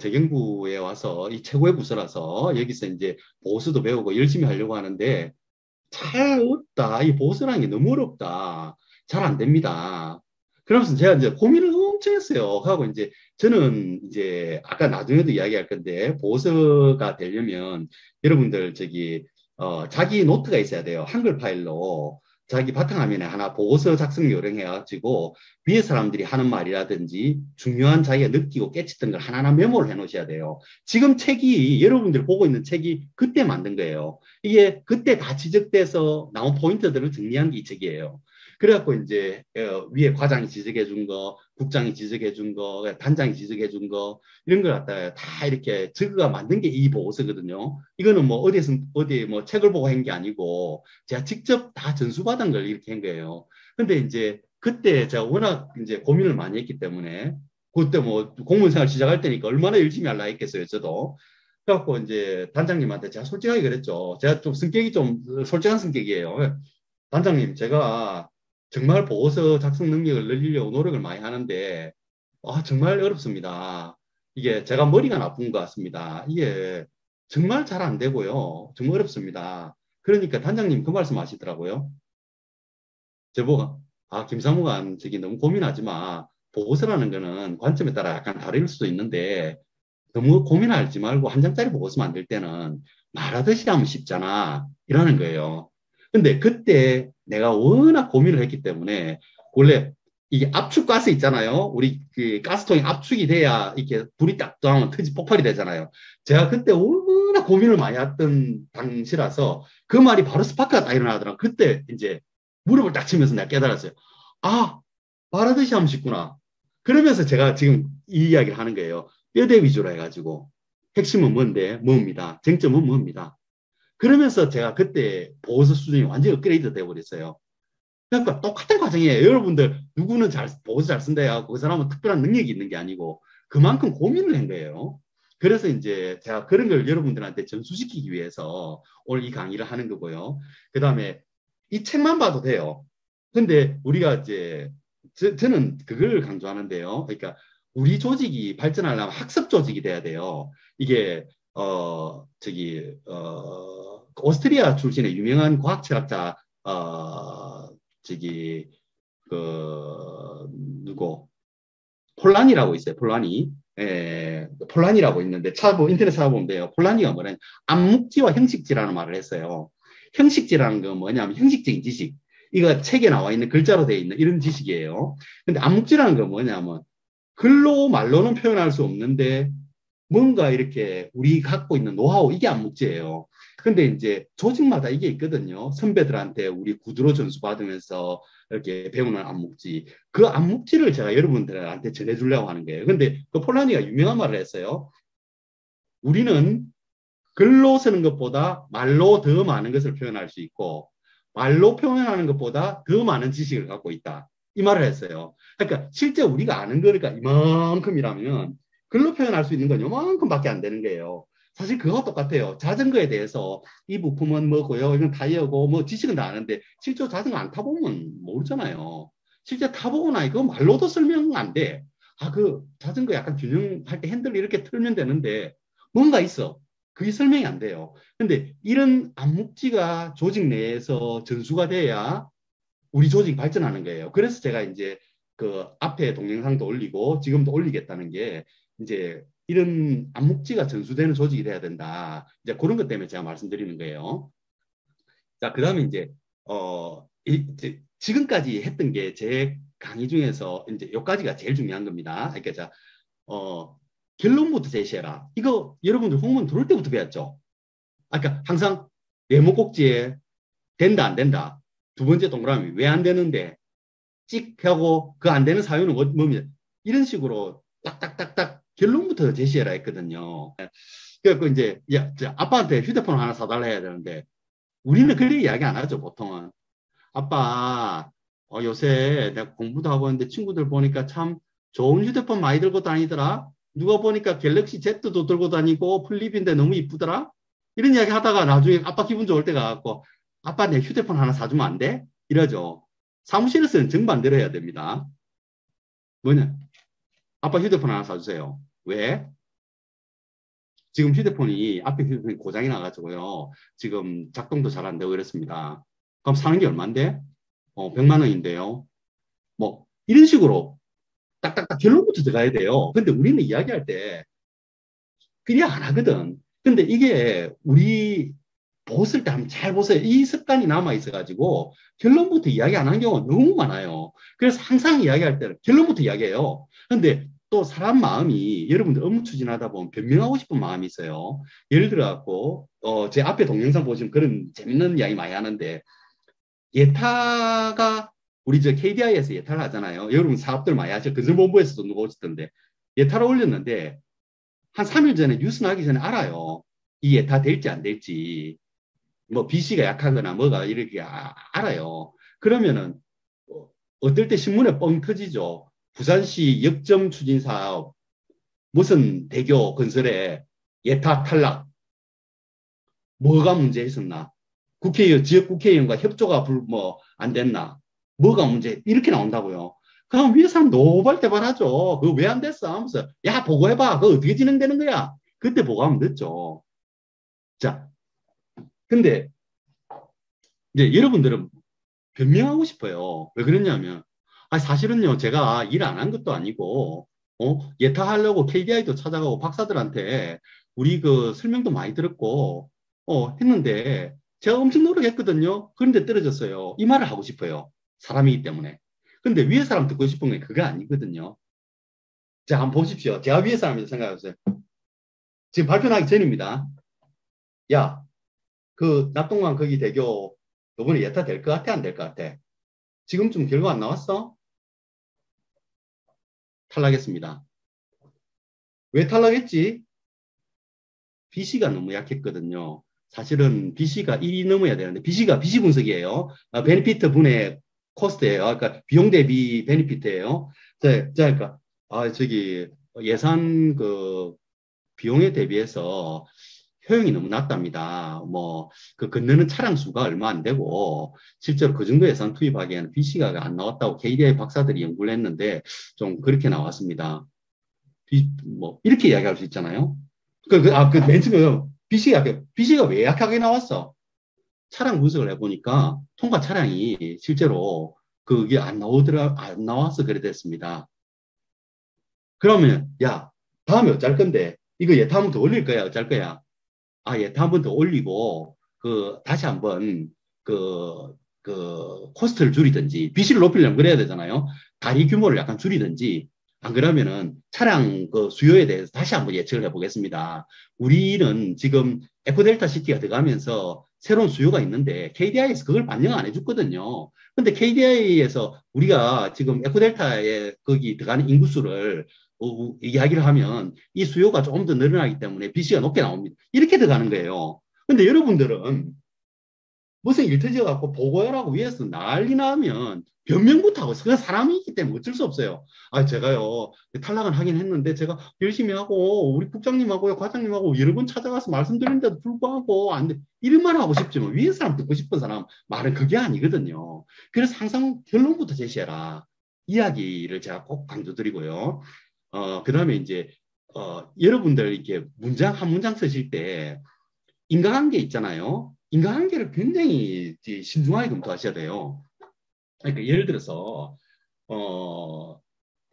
재경부에 와서 이 최고의 부서라서 여기서 이제 보수도 배우고 열심히 하려고 하는데 잘 없다. 이 보수라는 게 너무 어렵다. 잘 안 됩니다. 그러면서 제가 이제 고민을 엄청 했어요. 하고 이제 저는 이제 아까 나중에도 이야기할 건데 보수가 되려면 여러분들 자기 노트가 있어야 돼요. 한글 파일로 자기 바탕화면에 하나 보고서 작성 요령 해가지고 위에 사람들이 하는 말이라든지 중요한 자기가 느끼고 깨쳤던 걸 하나하나 메모를 해 놓으셔야 돼요. 지금 책이 여러분들 보고 있는 책이 그때 만든 거예요. 이게 그때 다 지적돼서 나온 포인트들을 정리한 게 이 책이에요. 그래갖고 이제 위에 과장이 지적해 준 거, 국장이 지적해 준 거, 단장이 지적해 준 거 이런 걸 갖다가 다 이렇게 적어가 만든 게 이 보고서거든요. 이거는 뭐 어디 뭐 책을 보고 한 게 아니고 제가 직접 다 전수받은 걸 이렇게 한 거예요. 근데 이제 그때 제가 워낙 이제 고민을 많이 했기 때문에 그때 뭐 공무원 생활 시작할 때니까 얼마나 열심히 하려 했겠어요, 저도. 그래갖고 이제 단장님한테 제가 솔직하게 그랬죠. 제가 좀 성격이 좀 솔직한 성격이에요. 단장님, 제가 정말 보고서 작성 능력을 늘리려고 노력을 많이 하는데, 정말 어렵습니다. 이게 제가 머리가 나쁜 것 같습니다. 이게 정말 잘 안 되고요. 정말 어렵습니다. 그러니까 단장님 그 말씀 하시더라고요. 저보고, 김사무관, 너무 고민하지 마. 보고서라는 거는 관점에 따라 약간 다를 수도 있는데, 너무 고민하지 말고 한 장짜리 보고서 만들 때는 말하듯이 하면 쉽잖아. 이러는 거예요. 근데 그때 내가 워낙 고민을 했기 때문에 원래 이게 압축가스 있잖아요. 우리 그 가스통이 압축이 돼야 이렇게 불이 딱 들어가면 폭발이 되잖아요. 제가 그때 얼마나 고민을 많이 했던 당시라서 그 말이 바로 스파크가 딱 일어나더라고요. 그때 이제 무릎을 딱 치면서 내가 깨달았어요. 아, 말하듯이 하면 쉽구나. 그러면서 제가 지금 이 이야기를 하는 거예요. 뼈대 위주로 해가지고 핵심은 뭔데? 뭡니다. 쟁점은 뭡니다. 그러면서 제가 그때 보호서 수준이 완전히 업그레이드 돼버렸어요. 그러니까 똑같은 과정이에요. 여러분들 누구는 보고서 잘 쓴다야 그 사람은 특별한 능력이 있는 게 아니고 그만큼 고민을 한 거예요. 그래서 이제 제가 그런 걸 여러분들한테 전수시키기 위해서 오늘 이 강의를 하는 거고요. 그 다음에 이 책만 봐도 돼요. 근데 우리가 이제 저는 그걸 강조하는데요. 그러니까 우리 조직이 발전하려면 학습 조직이 돼야 돼요. 이게 오스트리아 출신의 유명한 과학철학자 저기 그 누구 폴란이라고 있어요. 폴란이. 폴란이라고 있는데 인터넷 찾아보면 돼요. 폴란이가 뭐냐면 암묵지와 형식지라는 말을 했어요. 형식지라는 건 뭐냐면 형식적인 지식. 이거 책에 나와 있는 글자로 되어 있는 이런 지식이에요. 근데 암묵지라는 건 뭐냐면 글로 말로는 표현할 수 없는데 뭔가 이렇게 우리 갖고 있는 노하우 이게 암묵지예요. 근데 이제 조직마다 이게 있거든요. 선배들한테 우리 구두로 전수 받으면서 이렇게 배우는 암묵지. 그 암묵지를 제가 여러분들한테 전해주려고 하는 거예요. 근데 그 폴라니가 유명한 말을 했어요. 우리는 글로 쓰는 것보다 말로 더 많은 것을 표현할 수 있고 말로 표현하는 것보다 더 많은 지식을 갖고 있다. 이 말을 했어요. 그러니까 실제 우리가 아는 거니까 이만큼이라면 글로 표현할 수 있는 건 이만큼밖에 안 되는 거예요. 사실 그거 똑같아요. 자전거에 대해서 이 부품은 뭐고요, 이건 타이어고 뭐 지식은 다 아는데 실제 자전거 안 타보면 모르잖아요. 실제 타보고 나니까 말로도 설명 안 돼. 아, 그 자전거 약간 균형할 때 핸들 이렇게 틀면 되는데 뭔가 있어. 그게 설명이 안 돼요. 근데 이런 암묵지가 조직 내에서 전수가 돼야 우리 조직이 발전하는 거예요. 그래서 제가 이제 그 앞에 동영상도 올리고 지금도 올리겠다는 게 이제 이런 암묵지가 전수되는 조직이 돼야 된다. 이제 그런 것 때문에 제가 말씀드리는 거예요. 자, 그 다음에 이제 지금까지 했던 게 제 강의 중에서 이제 여기까지가 제일 중요한 겁니다. 그러니까 어, 결론부터 제시해라. 이거 여러분들 홍문 들어올 때부터 배웠죠. 그러니까 항상 네모 꼭지에 된다 안 된다. 두 번째 동그라미 왜 안 되는데 찍 하고 그 안 되는 사유는 뭡니까? 이런 식으로 딱딱딱딱 결론부터 제시해라 했거든요. 그래서 이제 야, 아빠한테 휴대폰 하나 사달라 해야 되는데 우리는 그렇게 이야기 안 하죠. 보통은 아빠 요새 내가 공부도 하고 있는데 친구들 보니까 참 좋은 휴대폰 많이 들고 다니더라. 누가 보니까 갤럭시 Z도 들고 다니고 플립인데 너무 이쁘더라. 이런 이야기 하다가 나중에 아빠 기분 좋을 때가 갖고 아빠 내 휴대폰 하나 사주면 안 돼? 이러죠. 사무실에서는 정반대로 해야 됩니다. 뭐냐? 아빠 휴대폰 하나 사주세요. 왜? 지금 앞에 휴대폰이 고장이 나가지고요. 지금 작동도 잘 안 되고 이랬습니다. 그럼 사는 게 얼만데? 100만 원인데요. 뭐 이런 식으로 딱딱딱 결론부터 들어가야 돼요. 근데 우리는 이야기할 때 그냥 안 하거든. 근데 이게 우리 보실 때 한번 잘 보세요. 이 습관이 남아 있어가지고 결론부터 이야기 안 하는 경우가 너무 많아요. 그래서 항상 이야기할 때는 결론부터 이야기해요. 근데 또 사람 마음이 여러분들 업무 추진하다 보면 변명하고 싶은 마음이 있어요. 예를 들어갖고 제 앞에 동영상 보시면 그런 재밌는 이야기 많이 하는데 예타가 우리 저 KDI에서 예타를 하잖아요. 여러분 사업들 많이 하죠. 건설본부에서도 누가 오셨던데 예타를 올렸는데 한 3일 전에 뉴스 나기 전에 알아요. 이 예타 될지 안 될지. 뭐 BC가 약하거나 뭐가 이렇게 알아요. 그러면은 어떨 때 신문에 뻥 터지죠. 부산시 역점 추진 사업 무슨 대교 건설에 예타 탈락. 뭐가 문제 있었나? 지역 국회의원과 협조가 뭐 안 됐나? 뭐가 문제? 이렇게 나온다고요. 그럼 위에 사람 노발대발하죠. 그거 왜 안 됐어? 하면서 야 보고해봐. 그거 어떻게 진행되는 거야? 그때 보고하면 됐죠. 자, 근데 이제 여러분들은 변명하고 싶어요. 왜 그러냐면 사실은요 제가 일 안 한 것도 아니고 예타하려고 KDI도 찾아가고 박사들한테 우리 그 설명도 많이 들었고 했는데 제가 엄청 노력했거든요. 그런데 떨어졌어요. 이 말을 하고 싶어요. 사람이기 때문에. 근데 위에 사람 듣고 싶은 게 그거 아니거든요. 자, 한번 보십시오. 제가 위에 사람이라고 생각해보세요. 지금 발표나기 전입니다. 야, 그 낙동강 거기 대교 이번에 예타 될 것 같아? 안 될 것 같아? 지금쯤 결과 안 나왔어? 탈락했습니다. 왜 탈락했지? BC가 너무 약했거든요. 사실은 BC가 1이 넘어야 되는데 BC가 BC 분석이에요. 베니피트 분의 코스트예요. 그러니까 비용 대비 베니피트예요. 자, 그러니까 저기 예산 그 비용에 대비해서 효용이 너무 낮답니다. 뭐, 그 건너는 차량 수가 얼마 안 되고, 실제로 그 정도 예산 투입하기에는 BC가 안 나왔다고 KDI 박사들이 연구를 했는데, 좀 그렇게 나왔습니다. 뭐, 이렇게 이야기할 수 있잖아요. 맨 처음에 BC가 왜 약하게 나왔어? 차량 분석을 해보니까, 통과 차량이 실제로 그게 안 나와서 그래 됐습니다. 그러면, 야, 다음에 어쩔 건데, 이거 예타 한번 더 올릴 거야, 어쩔 거야? 예타 한번 더 올리고, 다시 한번, 코스트를 줄이든지, 비시를 높이려면 그래야 되잖아요. 다리 규모를 약간 줄이든지, 안 그러면은 차량 그 수요에 대해서 다시 한번 예측을 해보겠습니다. 우리는 지금 에코델타 시티가 들어가면서 새로운 수요가 있는데, KDI에서 그걸 반영 안 해줬거든요. 근데 KDI에서 우리가 지금 에코델타에 거기 들어가는 인구수를 이야기를 하면 이 수요가 조금 더 늘어나기 때문에 BC가 높게 나옵니다. 이렇게 들어가는 거예요. 근데 여러분들은 무슨 일 터져갖고 보고하라고 위해서 난리 나면 변명부터 하고 그냥 사람이 있기 때문에 어쩔 수 없어요. 제가요 탈락은 하긴 했는데 제가 열심히 하고 우리 국장님하고요 과장님하고 여러 번 찾아가서 말씀드렸는데도 불구하고 안 돼. 이런 말 하고 싶지만 위에 사람 듣고 싶은 사람 말은 그게 아니거든요. 그래서 항상 결론부터 제시해라. 이야기를 제가 꼭 강조드리고요. 그 다음에 이제, 여러분들 이렇게 한 문장 쓰실 때 인과관계 있잖아요. 인과관계를 굉장히 신중하게 검토하셔야 돼요. 그러니까 예를 들어서, 어,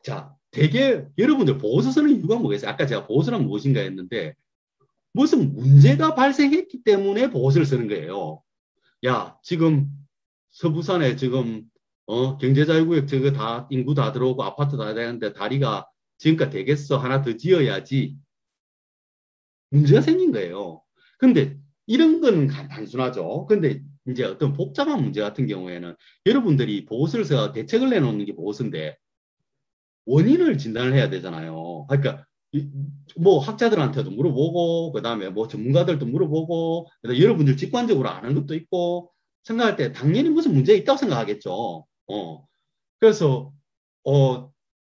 자, 대개 여러분들 보고서 쓰는 이유가 뭐겠어요? 아까 제가 보고서란 무엇인가 했는데, 무슨 문제가 발생했기 때문에 보고서를 쓰는 거예요. 야, 지금 서부산에 지금 경제자유구역 저거 다 인구 다 들어오고 아파트 다 되는데 다리가 지금까지 되겠어. 하나 더 지어야지. 문제가 생긴 거예요. 근데 이런 건 단순하죠. 근데 이제 어떤 복잡한 문제 같은 경우에는 여러분들이 보고서에서 대책을 내놓는 게 보고서인데 원인을 진단을 해야 되잖아요. 그러니까 뭐 학자들한테도 물어보고 그다음에 뭐 전문가들도 물어보고 그다음에 여러분들 직관적으로 아는 것도 있고 생각할 때 당연히 무슨 문제가 있다고 생각하겠죠. 그래서 어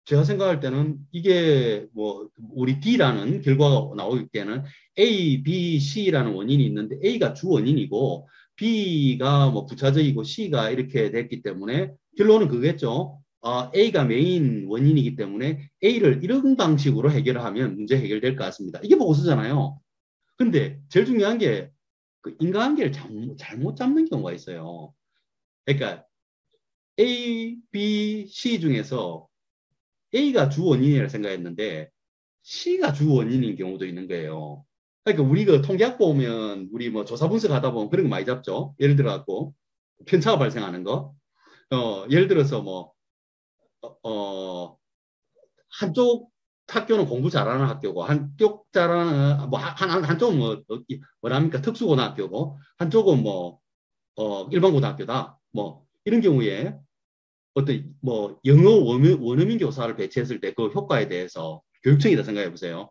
제가 생각할 때는 이게 뭐 우리 D라는 결과가 나올 때는 A, B, C라는 원인이 있는데 A가 주 원인이고 B가 뭐 부차적이고 C가 이렇게 됐기 때문에 결론은 그거겠죠. A가 메인 원인이기 때문에 A를 이런 방식으로 해결을 하면 문제 해결될 것 같습니다. 이게 보고서잖아요. 근데 제일 중요한 게 그 인과관계를 잘못 잡는 경우가 있어요. 그러니까 A, B, C 중에서 A가 주 원인이라 생각했는데 C가 주 원인인 경우도 있는 거예요. 그러니까 우리 그 통계학 보면 우리 뭐 조사 분석하다 보면 그런 거 많이 잡죠. 예를 들어 갖고 편차가 발생하는 거. 예를 들어서 뭐 어, 한쪽 학교는 공부 잘하는 학교고 한쪽 잘하는 뭐 한쪽은 뭐랍니까 특수고등학교고 한쪽은 뭐 일반 고등학교다. 뭐 이런 경우에 어떤 뭐 영어 원어민 교사를 배치했을 때 그 효과에 대해서 교육청이다 생각해 보세요.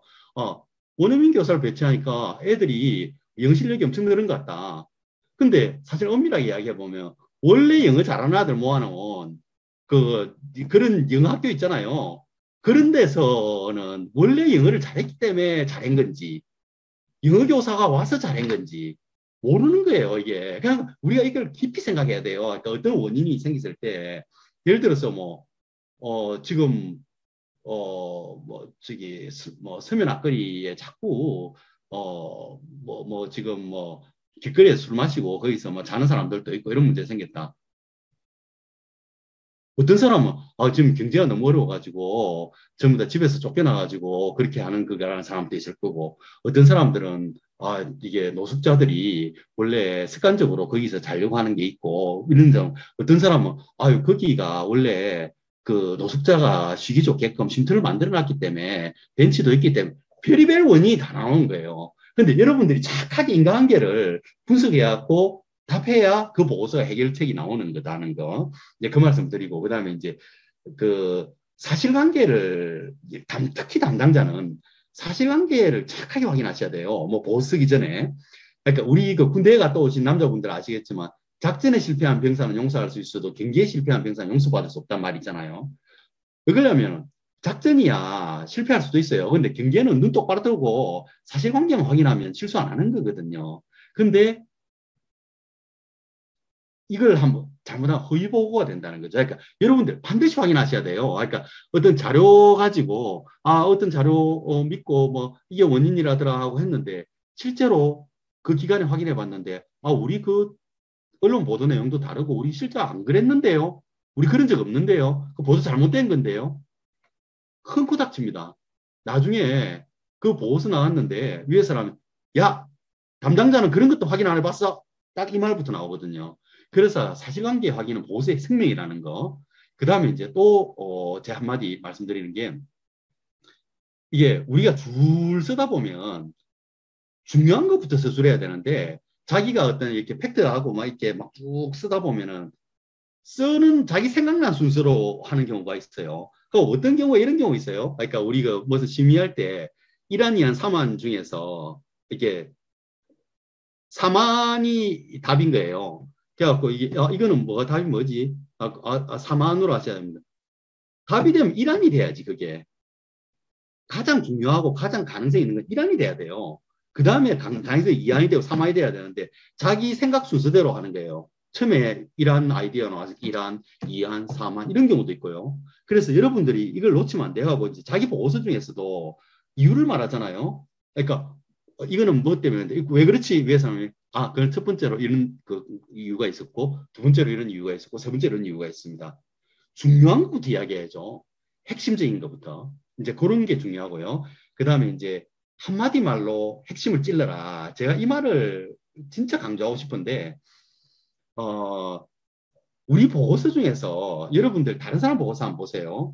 원어민 교사를 배치하니까 애들이 영어 실력이 엄청 늘은 것 같다. 근데 사실 엄밀하게 이야기해 보면 원래 영어 잘하는 아들 모아놓은 그런 영어 학교 있잖아요. 그런 데서는 원래 영어를 잘했기 때문에 잘한 건지 영어 교사가 와서 잘한 건지 모르는 거예요, 이게. 그냥 우리가 이걸 깊이 생각해야 돼요. 그러니까 어떤 원인이 생겼을 때, 예를 들어서 지금, 서면 앞거리에 자꾸, 지금 길거리에서 술 마시고 거기서 뭐 자는 사람들도 있고 이런 문제 생겼다. 어떤 사람은 지금 경제가 너무 어려워가지고 전부 다 집에서 쫓겨나가지고 그렇게 하는 그거라는 사람도 있을 거고 어떤 사람들은 이게 노숙자들이 원래 습관적으로 거기서 자려고 하는 게 있고, 이런 점, 어떤 사람은, 거기가 원래 그 노숙자가 쉬기 좋게끔 쉼터를 만들어 놨기 때문에, 벤치도 있기 때문에, 별의별 원인이 다 나오는 거예요. 근데 여러분들이 착하게 인과관계를 분석해갖고 답해야 그 보고서가 해결책이 나오는 거다는 거. 이제 그 말씀 드리고, 그 다음에 이제 그 사실관계를, 특히 담당자는 사실관계를 착하게 확인하셔야 돼요. 뭐 보고 쓰기 전에. 그러니까 우리 그 군대에 갔다 오신 남자분들 아시겠지만 작전에 실패한 병사는 용서할 수 있어도 경기에 실패한 병사는 용서받을 수 없단 말이 있잖아요. 왜 그러냐면 작전이야 실패할 수도 있어요. 근데 경기에는 눈 똑바로 뜨고 사실관계만 확인하면 실수 안 하는 거거든요. 근데 이걸 한번 잘못하면 허위 보고가 된다는 거죠. 그러니까 여러분들 반드시 확인하셔야 돼요. 그러니까 어떤 자료 가지고 어떤 자료 믿고 뭐 이게 원인이라더라 하고 했는데 실제로 그 기간에 확인해 봤는데 우리 그 언론 보도 내용도 다르고 우리 실제 안 그랬는데요. 우리 그런 적 없는데요. 그 보도 잘못된 건데요. 큰 코닥칩니다. 나중에 그 보고서 나왔는데 위에 사람이 야 담당자는 그런 것도 확인 안 해봤어? 딱 이 말부터 나오거든요. 그래서 사실관계 확인은 보고서의 생명이라는 거. 그 다음에 이제 또 제 한마디 말씀드리는 게 이게 우리가 줄 쓰다 보면 중요한 것부터 서술해야 되는데 자기가 어떤 이렇게 팩트하고 막 이렇게 막 쭉 쓰다 보면은 쓰는 자기 생각난 순서로 하는 경우가 있어요. 그 어떤 경우에 이런 경우 있어요. 그러니까 우리가 무슨 심의할 때 1안, 2안, 3안 중에서 이렇게 3안이 답인 거예요. 그래갖고 이거는 뭐가 답이 뭐지? 3안으로 하셔야 됩니다. 답이 되면 1안이 돼야지 그게. 가장 중요하고 가장 가능성이 있는 건 1안이 돼야 돼요. 그 다음에 가능성이 2안이 되고 3안이 돼야 되는데 자기 생각 순서대로 하는 거예요. 처음에 1안 아이디어 나와서 1안, 2안, 3안 이런 경우도 있고요. 그래서 여러분들이 이걸 놓치면 안 돼가고 이제 자기 보고서 중에서도 이유를 말하잖아요. 그러니까 이거는 뭐 때문에 왜 그렇지 위해서는 그건 첫 번째로 이런 그 이유가 있었고 두 번째로 이런 이유가 있었고 세 번째로 이런 이유가 있습니다. 중요한 것부터 이야기해야죠. 핵심적인 것부터. 이제 그런 게 중요하고요. 그 다음에 이제 한마디 말로 핵심을 찔러라. 제가 이 말을 진짜 강조하고 싶은데, 우리 보고서 중에서 여러분들 다른 사람 보고서 한번 보세요.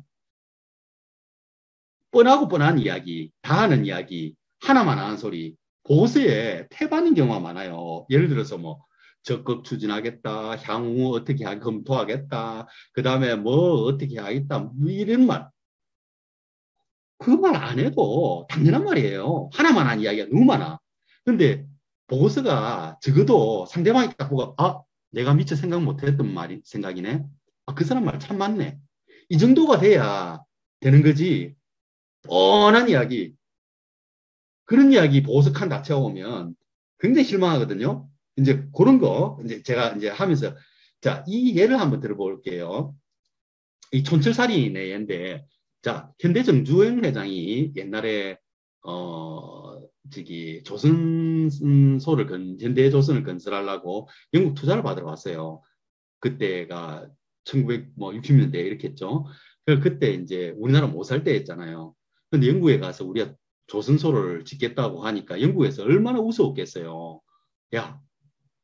뻔하고 뻔한 이야기, 다 하는 이야기, 하나만 하는 소리, 보고서에 태반인 경우가 많아요. 예를 들어서 뭐 적극 추진하겠다, 향후 어떻게 검토하겠다, 그 다음에 뭐 어떻게 하겠다, 뭐 이런 말. 그 말 안 해도 당연한 말이에요. 하나만 한 이야기가 너무 많아. 근데 보고서가 적어도 상대방이 딱 보고 내가 미처 생각 못했던 말이 생각이네. 그 사람 말 참 맞네. 이 정도가 돼야 되는 거지. 뻔한 이야기. 그런 이야기 보고서 칸 다 채워오면 굉장히 실망하거든요. 이제 그런 거 이제 제가 이제 하면서 자, 이 예를 한번 들어볼게요. 이 촌철살인의 예인데 자, 현대정주행 회장이 옛날에 조선소를 현대조선을 건설하려고 영국 투자를 받으러 왔어요. 그때가 1960년대 이렇게 했죠. 그때 이제 우리나라 못 살 때였잖아요. 근데 영국에 가서 우리가 조선소를 짓겠다고 하니까 영국에서 얼마나 우스웠겠어요. 야,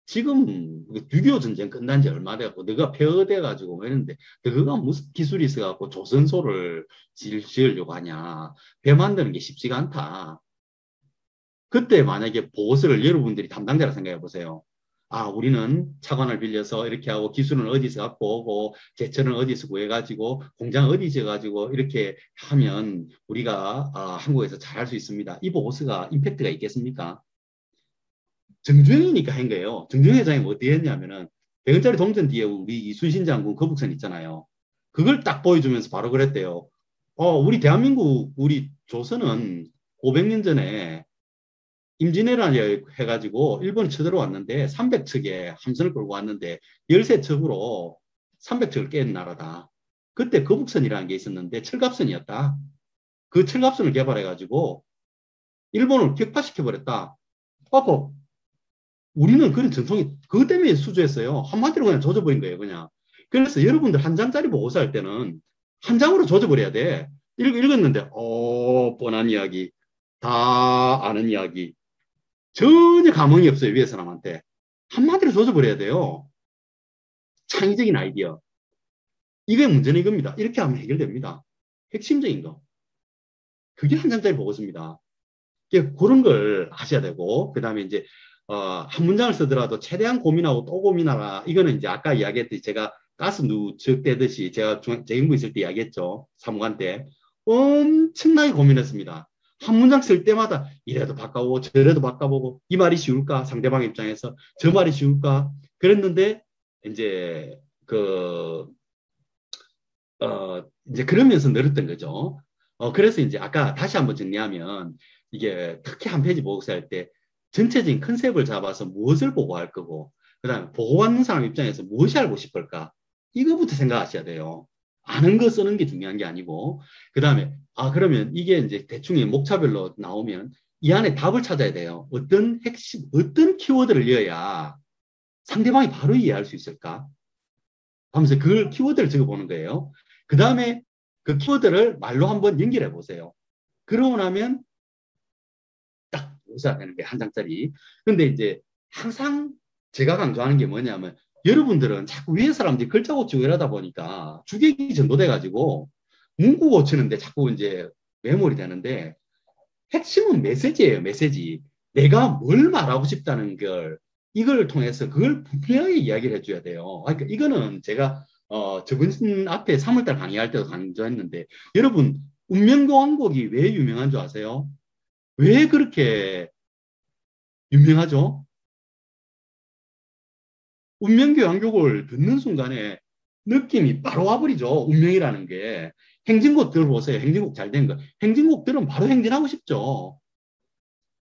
지금 6.25 전쟁 끝난 지 얼마 돼갖고 너가 폐허돼 가지고 했는데 너가 무슨 기술이 있어갖고 조선소를 지으려고 하냐. 배 만드는 게 쉽지가 않다. 그때 만약에 보고서를 여러분들이 담당자라 생각해 보세요. 우리는 차관을 빌려서 이렇게 하고 기술은 어디서 갖고 오고 제철은 어디서 구해가지고 공장 어디 지어가지고 이렇게 하면 우리가 한국에서 잘할 수 있습니다. 이 보고서가 임팩트가 있겠습니까? 정주행이니까 한 거예요. 정주행 회장이 어디 했냐면은 100원짜리 동전 뒤에 우리 이순신 장군 거북선 있잖아요. 그걸 딱 보여주면서 바로 그랬대요. 우리 대한민국, 우리 조선은 500년 전에 임진왜란이 해가지고 일본이 쳐들어왔는데 300척의 함선을 끌고 왔는데 13척으로 300척을 깬 나라다. 그때 거북선이라는 게 있었는데 철갑선이었다. 그 철갑선을 개발해가지고 일본을 격파시켜버렸다. 우리는 그런 전통이 그것 때문에 수주했어요. 한마디로 그냥 조져버린 거예요, 그냥. 그래서 여러분들 한 장짜리 보고서 할 때는 한 장으로 조져버려야 돼. 읽었는데, 뻔한 이야기, 다 아는 이야기. 전혀 감흥이 없어요. 위에 사람한테. 한마디로 조져버려야 돼요. 창의적인 아이디어. 이게 문제는 이겁니다. 이렇게 하면 해결됩니다. 핵심적인 거. 그게 한 장짜리 보고서입니다. 그런 걸 하셔야 되고, 그 다음에 이제, 한 문장을 쓰더라도 최대한 고민하고 또 고민하라. 이거는 이제 아까 이야기했듯이 제가 가스 누적되듯이 제가 재경부 있을 때 이야기했죠. 사무관 때. 엄청나게 고민했습니다. 한 문장 쓸 때마다 이래도 바꿔보고 저래도 바꿔보고 이 말이 쉬울까? 상대방 입장에서 저 말이 쉬울까? 그랬는데 이제 그 이제 그러면서 늘었던 거죠. 그래서 이제 아까 다시 한번 정리하면 이게 특히 한 페이지 보고서 할 때 전체적인 컨셉을 잡아서 무엇을 보고할 거고, 그 다음에 보고받는 사람 입장에서 무엇이 알고 싶을까? 이거부터 생각하셔야 돼요. 아는 거 쓰는 게 중요한 게 아니고, 그 다음에, 그러면 이게 이제 대충 목차별로 나오면 이 안에 답을 찾아야 돼요. 어떤 핵심, 어떤 키워드를 넣어야 상대방이 바로 이해할 수 있을까? 하면서 그 키워드를 적어보는 거예요. 그 다음에 그 키워드를 말로 한번 연결해 보세요. 그러고 나면 딱 묘사가 되는 게 한 장짜리. 근데 이제 항상 제가 강조하는 게 뭐냐면 여러분들은 자꾸 위에 사람들이 글자 고치고 이러다 보니까 주객이 전도돼가지고 문구 고치는데 자꾸 이제 매몰이 되는데 핵심은 메시지예요, 메시지. 내가 뭘 말하고 싶다는 걸 이걸 통해서 그걸 분명하게 이야기를 해줘야 돼요. 그러니까 이거는 제가 저번 앞에 3월달 강의할 때도 강조했는데 여러분 운명교환곡이 왜 유명한 줄 아세요? 왜 그렇게 유명하죠? 운명교환곡을 듣는 순간에 느낌이 바로 와버리죠. 운명이라는 게. 행진곡 들어보세요. 행진곡 잘 된 거. 행진곡 들으면 바로 행진하고 싶죠.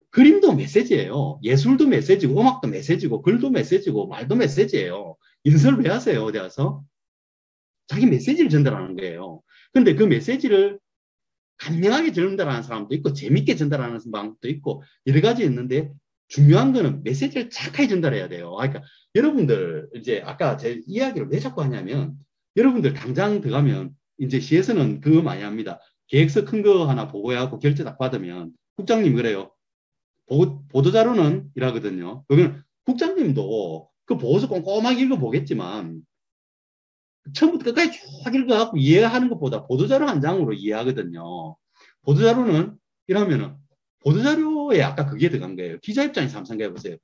그림도 메시지예요. 예술도 메시지고, 음악도 메시지고, 글도 메시지고, 말도 메시지예요. 연설을 왜 하세요? 어디 가서? 자기 메시지를 전달하는 거예요. 근데 그 메시지를 간명하게 전달하는 사람도 있고, 재밌게 전달하는 방법도 있고, 여러 가지 있는데, 중요한 거는 메시지를 착하게 전달해야 돼요. 그러니까 여러분들, 이제 아까 제 이야기를 왜 자꾸 하냐면, 여러분들 당장 들어가면, 이제 시에서는 그거 많이 합니다. 계획서 큰 거 하나 보고해갖고 결제 딱 받으면, 국장님 그래요. 보도자료는 이라거든요. 그러면 국장님도 그 보고서 꼼꼼하게 읽어보겠지만 처음부터 끝까지 쭉 읽어갖고 이해하는 것보다 보도자료 한 장으로 이해하거든요. 보도자료는 이러면은 보도자료에 아까 그게 들어간 거예요. 기자 입장에서 한번 생각해 보세요.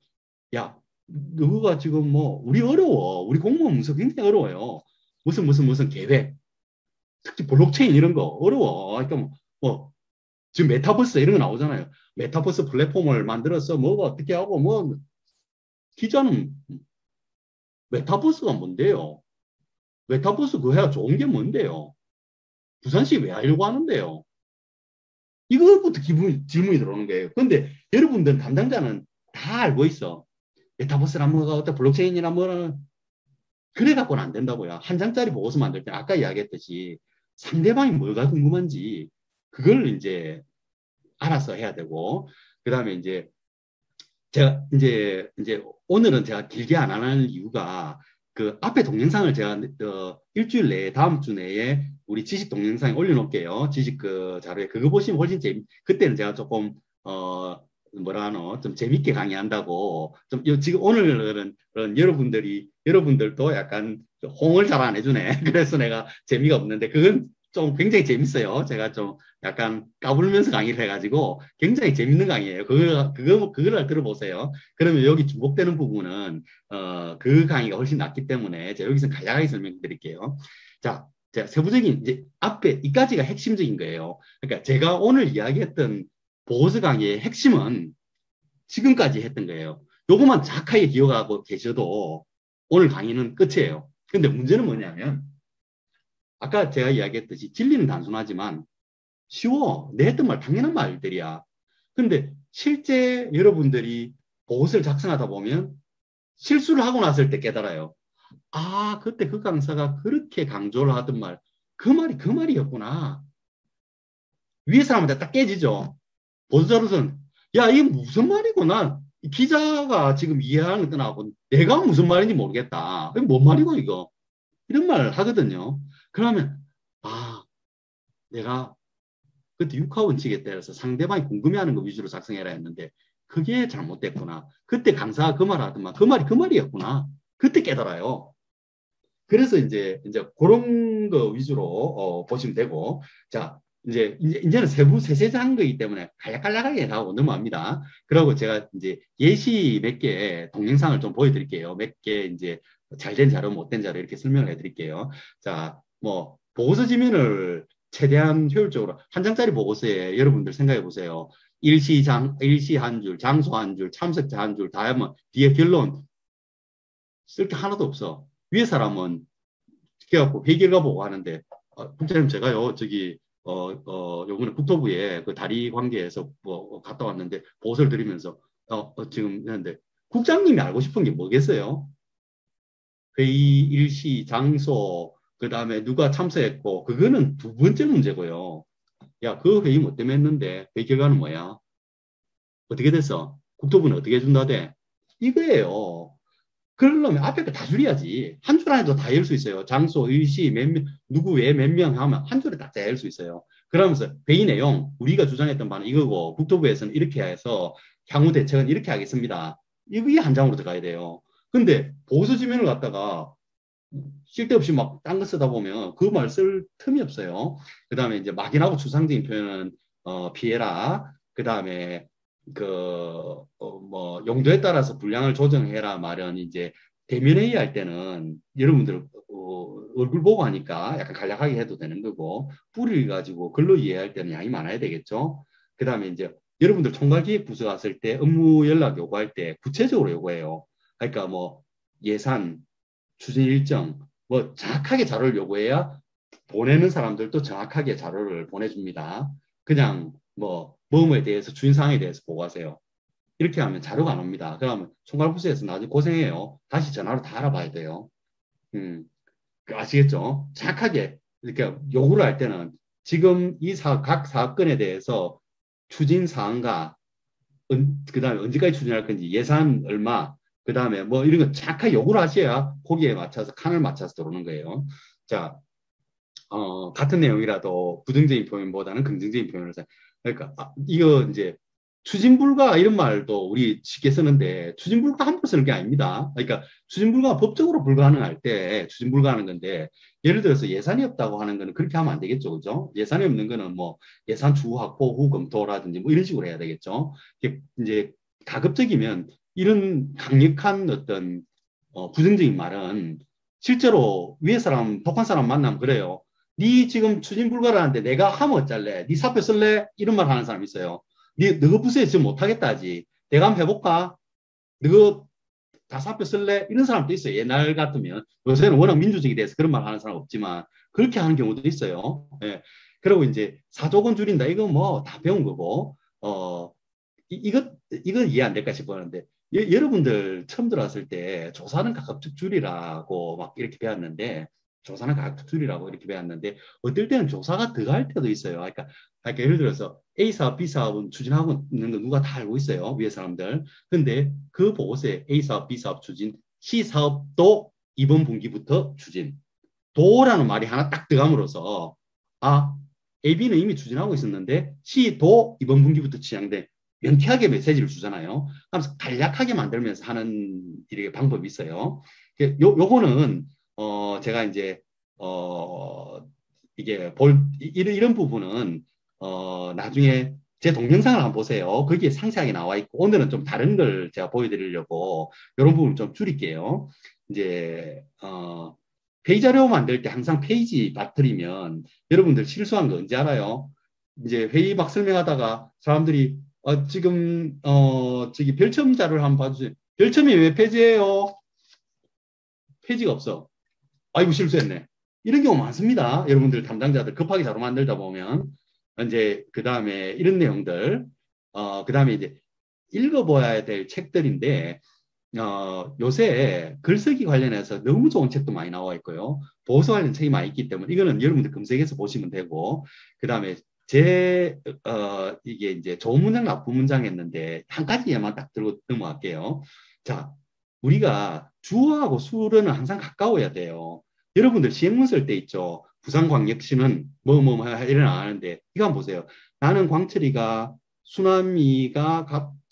야, 누구가 지금 뭐 우리 어려워. 우리 공무원 문서 굉장히 어려워요. 무슨 계획, 특히 블록체인 이런 거 어려워. 그러니까 뭐 지금 메타버스 이런 거 나오잖아요. 메타버스 플랫폼을 만들어서 뭐가 어떻게 하고 뭐 기자는 메타버스가 뭔데요? 메타버스 그 해야 좋은 게 뭔데요? 부산시 왜 하려고 하는데요? 이거부터 질문이 들어오는 거예요. 그런데 여러분들 담당자는 다 알고 있어. 메타버스란 뭐가 어때 블록체인이란 뭐는 그래 갖고는 안 된다고요. 한 장짜리 보고서 만들 때 아까 이야기했듯이 상대방이 뭐가 궁금한지 그걸 이제 알아서 해야 되고 그다음에 이제 제가 이제 오늘은 제가 길게 안 하는 이유가 그 앞에 동영상을 제가 일주일 내에 다음 주 내에 우리 지식 동영상에 올려놓을게요. 지식 그 자료에 그거 보시면 훨씬 그때는 제가 조금 뭐라 하노 좀 재밌게 강의한다고 좀 지금 오늘은 여러분들도 약간 홍을 잘 안 해주네. 그래서 내가 재미가 없는데 그건 좀 굉장히 재밌어요. 제가 좀 약간 까불면서 강의를 해가지고 굉장히 재밌는 강의예요. 그거를 들어보세요. 그러면 여기 중복되는 부분은, 그 강의가 훨씬 낫기 때문에 제가 여기서 간략하게 설명드릴게요. 자, 제가 세부적인, 이제 앞에 이까지가 핵심적인 거예요. 그러니까 제가 오늘 이야기했던 보고서 강의의 핵심은 지금까지 했던 거예요. 요것만 정확하게 기억하고 계셔도 오늘 강의는 끝이에요. 근데 문제는 뭐냐면, 아까 제가 이야기했듯이 진리는 단순하지만 쉬워. 내 했던 말 당연한 말들이야. 근데 실제 여러분들이 보고서를 작성하다 보면 실수를 하고 났을 때 깨달아요. 아, 그때 그 강사가 그렇게 강조를 하던 말, 그 말이 그 말이었구나. 위에 사람한테 딱 깨지죠. 보도자료서는, 야, 이게 무슨 말이고, 난 기자가 지금 이해하는 거 떠나고 내가 무슨 말인지 모르겠다. 이게 뭔 말이고, 이거. 이런 말 하거든요. 그러면, 아, 내가 그때 육하 원칙에 따라서 상대방이 궁금해하는 거 위주로 작성해라 했는데 그게 잘못됐구나. 그때 강사가 그 말 하더만 그 말이 그 말이었구나. 그때 깨달아요. 그래서 이제 그런 거 위주로 보시면 되고, 자, 이제는 세세한 거이기 때문에 간략간략하게 나오고 넘어갑니다. 그리고 제가 이제 예시 몇 개 동영상을 좀 보여드릴게요. 몇 개 이제 잘된 자료, 못된 자료 이렇게 설명을 해드릴게요. 자, 뭐 보고서 지면을 최대한 효율적으로 한 장짜리 보고서에 여러분들 생각해 보세요. 일시 한 줄, 장소 한 줄, 참석자 한 줄 다 하면 뒤에 결론 쓸 게 하나도 없어. 위에 사람은 그래갖고 회계가 보고 하는데, 국장님 제가요 저기 요번에 국토부에 그 다리 관계에서 뭐 갔다 왔는데 보고서를 드리면서 지금 했는데 국장님이 알고 싶은 게 뭐겠어요? 회의 일시 장소 그 다음에 누가 참석했고 그거는 두 번째 문제고요. 야, 그 회의 뭐 때문에 했는데 회의 결과는 뭐야? 어떻게 됐어? 국토부는 어떻게 해준다대? 이거예요. 그러려면 앞에 거 다 줄여야지. 한 줄 안에도 다 열 수 있어요. 장소, 일시, 몇 명, 누구 외 몇 명 하면 한 줄에 다 열 수 있어요. 그러면서 회의 내용, 우리가 주장했던 바는 이거고, 국토부에서는 이렇게 해서 향후 대책은 이렇게 하겠습니다. 이게 한 장으로 들어가야 돼요. 근데 보수 지면을 갖다가 쓸데없이 막 딴 거 쓰다 보면 그 말 쓸 틈이 없어요. 그 다음에 이제 막연하고 추상적인 표현은 피해라. 그 다음에 뭐 용도에 따라서 분량을 조정해라 말은 이제 대면 회의 할 때는 여러분들 얼굴 보고 하니까 약간 간략하게 해도 되는 거고 뿌리를 가지고 글로 이해할 때는 양이 많아야 되겠죠. 그 다음에 이제 여러분들 총괄기획 부서 갔을 때 업무 연락 요구할 때 구체적으로 요구해요. 그러니까 뭐 예산, 추진 일정, 뭐 정확하게 자료를 요구해야 보내는 사람들도 정확하게 자료를 보내줍니다. 그냥 뭐뭐에 대해서 주인사항에 대해서 보고하세요. 이렇게 하면 자료가 안 옵니다. 그러면 총괄부서에서 나중에 고생해요. 다시 전화로 다 알아봐야 돼요. 음, 아시겠죠? 정확하게 이렇게 요구를 할 때는 지금 각 사건에 대해서 추진 사항과 그다음에 언제까지 추진할 건지 예산 얼마 그다음에 뭐 이런 거 정확하게 요구를 하셔야 거기에 맞춰서 칸을 맞춰서 들어오는 거예요. 자, 같은 내용이라도 부정적인 표현보다는 긍정적인 표현을 써. 그러니까 이거 이제 추진 불가 이런 말도 우리 쉽게 쓰는데 추진 불가 함부로 쓰는 게 아닙니다. 그러니까 추진 불가 법적으로 불가능할 때 추진 불가하는 건데 예를 들어서 예산이 없다고 하는 거는 그렇게 하면 안 되겠죠, 그죠? 예산이 없는 거는 뭐 예산 추후 확보 후 검토라든지 뭐 이런 식으로 해야 되겠죠. 이제 가급적이면 이런 강력한 어떤 부정적인 말은 실제로 위에 사람 독한 사람 만나면 그래요. 니 지금 추진 불가라는데 내가 하면 어쩔래? 니 사표 쓸래? 이런 말 하는 사람 있어요. 너가 부서에 지금 못하겠다 하지. 내가 한번 해볼까? 너가 다 사표 쓸래? 이런 사람도 있어요. 옛날 같으면. 요새는 워낙 민주적이 돼서 그런 말 하는 사람 없지만 그렇게 하는 경우도 있어요. 예. 그리고 이제 사조건 줄인다. 이건 뭐 다 배운 거고 이건 이해 안 될까 싶었는데 여러분들 처음 들어왔을 때 조사는 가급적 줄이라고 막 이렇게 배웠는데 조사는 가급적 줄이라고 이렇게 배웠는데 어떨 때는 조사가 더 할 때도 있어요. 그러니까 예를 들어서 A 사업, B 사업은 추진하고 있는 거 누가 다 알고 있어요. 위에 사람들. 근데 그 보고서에 A 사업, B 사업 추진, C 사업도 이번 분기부터 추진. 도라는 말이 하나 딱 들어감으로써 AB는 이미 추진하고 있었는데 C도 이번 분기부터 지향돼 명쾌하게 메시지를 주잖아요. 그래서 간략하게 만들면서 하는 이렇게 방법이 있어요. 요거는 제가 이제 이게 이런 부분은 나중에 제 동영상을 한번 보세요. 거기에 상세하게 나와 있고 오늘은 좀 다른 걸 제가 보여드리려고 이런 부분 좀 줄일게요. 이제 회의 자료 만들 때 항상 페이지 빠뜨리면 여러분들 실수한 거 언제 알아요? 이제 회의 막 설명하다가 사람들이 지금 저기 별첨 자료를 한번 봐주세요. 별첨이 왜 페이지예요? 페이지가 없어. 아이고 실수했네. 이런 경우 많습니다. 여러분들 담당자들 급하게 자료 만들다 보면 이제 그 다음에 이런 내용들 그 다음에 이제 읽어봐야 될 책들인데 요새 글쓰기 관련해서 너무 좋은 책도 많이 나와 있고요. 보수 관련 책이 많이 있기 때문에 이거는 여러분들 검색해서 보시면 되고 그 다음에 이게 이제 좋은 문장, 나쁜 문장 했는데 한 가지에만 딱 들고 넘어갈게요. 자, 우리가 주어하고 수어는 항상 가까워야 돼요. 여러분들 시행문 쓸 때 있죠. 부산광역시는 이런 안 하는데 이거 한번 보세요. 나는 광철이가 수남이가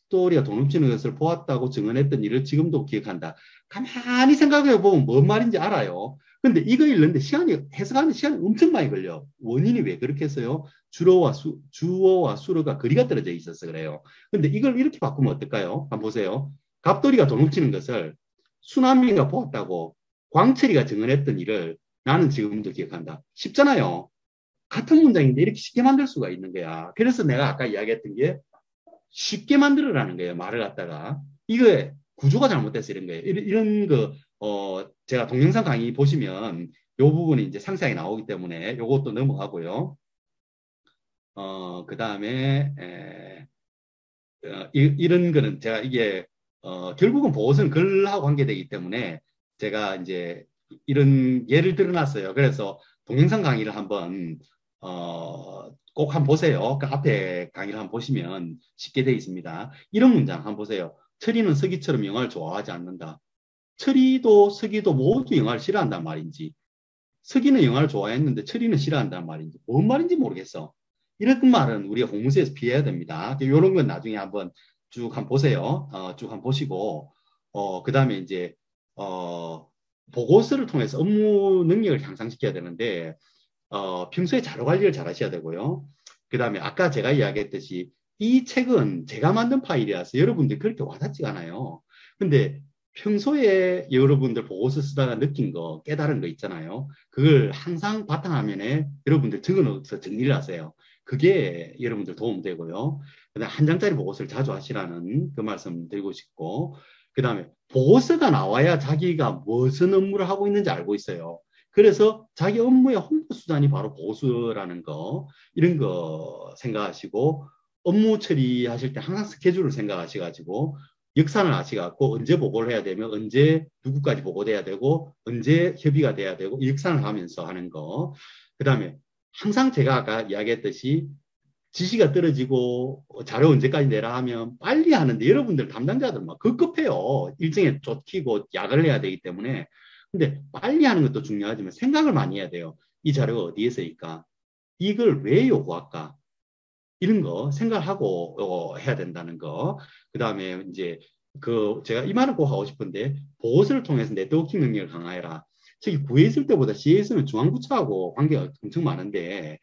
갑돌이가 돈 훔치는 것을 보았다고 증언했던 일을 지금도 기억한다. 가만히 생각해 보면 뭔 말인지 알아요. 근데 이거 읽는데 해석하는 시간이 엄청 많이 걸려. 원인이 왜 그렇게 했어요? 주어와 수어가 거리가 떨어져 있어서 그래요. 근데 이걸 이렇게 바꾸면 어떨까요? 한번 보세요. 갑돌이가 돈 훔치는 것을 수남이가 보았다고 광철이가 증언했던 일을 나는 지금도 기억한다. 쉽잖아요. 같은 문장인데 이렇게 쉽게 만들 수가 있는 거야. 그래서 내가 아까 이야기했던 게 쉽게 만들어라는 거예요. 말을 갖다가. 이거 구조가 잘못돼서 이런 거예요. 이런 거, 제가 동영상 강의 보시면 요 부분이 이제 상세하게 나오기 때문에 요것도 넘어가고요. 그 다음에, 이런 거는 제가 이게, 결국은 보호선 글하고 관계되기 때문에 제가 이제 이런 예를 들어놨어요. 그래서 동영상 강의를 한번, 꼭 한번 보세요. 그 앞에 강의를 한번 보시면 쉽게 되어 있습니다. 이런 문장 한번 보세요. 철이는 서기처럼 영화를 좋아하지 않는다. 철이도 서기도 모두 영화를 싫어한단 말인지, 서기는 영화를 좋아했는데 철이는 싫어한단 말인지, 뭔 말인지 모르겠어. 이런 말은 우리가 공문서에서 피해야 됩니다. 이런 건 나중에 한번 쭉 한번 보세요. 쭉 한번 보시고, 그 다음에 이제, 보고서를 통해서 업무 능력을 향상시켜야 되는데, 평소에 자료 관리를 잘 하셔야 되고요. 그 다음에 아까 제가 이야기했듯이 이 책은 제가 만든 파일이라서 여러분들 그렇게 와닿지가 않아요. 근데 평소에 여러분들 보고서 쓰다가 느낀 거, 깨달은 거 있잖아요. 그걸 항상 바탕화면에 여러분들 적어놓어서 정리를 하세요. 그게 여러분들 도움 되고요. 그다음에 한 장짜리 보고서를 자주 하시라는 그 말씀 드리고 싶고, 그 다음에 보고서가 나와야 자기가 무슨 업무를 하고 있는지 알고 있어요. 그래서 자기 업무의 홍보 수단이 바로 보고서라는 거, 이런 거 생각하시고, 업무 처리하실 때 항상 스케줄을 생각하셔가지고, 역산을 하시갖고, 언제 보고를 해야 되면, 언제 누구까지 보고돼야 되고, 언제 협의가 돼야 되고, 역산을 하면서 하는 거. 그 다음에 항상 제가 아까 이야기했듯이, 지시가 떨어지고 자료 언제까지 내라 하면 빨리 하는데 여러분들 담당자들 막 급급해요. 일정에 쫓기고 약을 해야 되기 때문에. 근데 빨리 하는 것도 중요하지만 생각을 많이 해야 돼요. 이 자료가 어디에서일까? 이걸 왜 요구할까? 이런 거 생각하고 해야 된다는 거. 그 다음에 이제 제가 이 말을 꼭 하고 싶은데 보고서를 통해서 네트워킹 능력을 강화해라. 저기 구에 있을 때보다 시에서는 중앙부처하고 관계가 엄청 많은데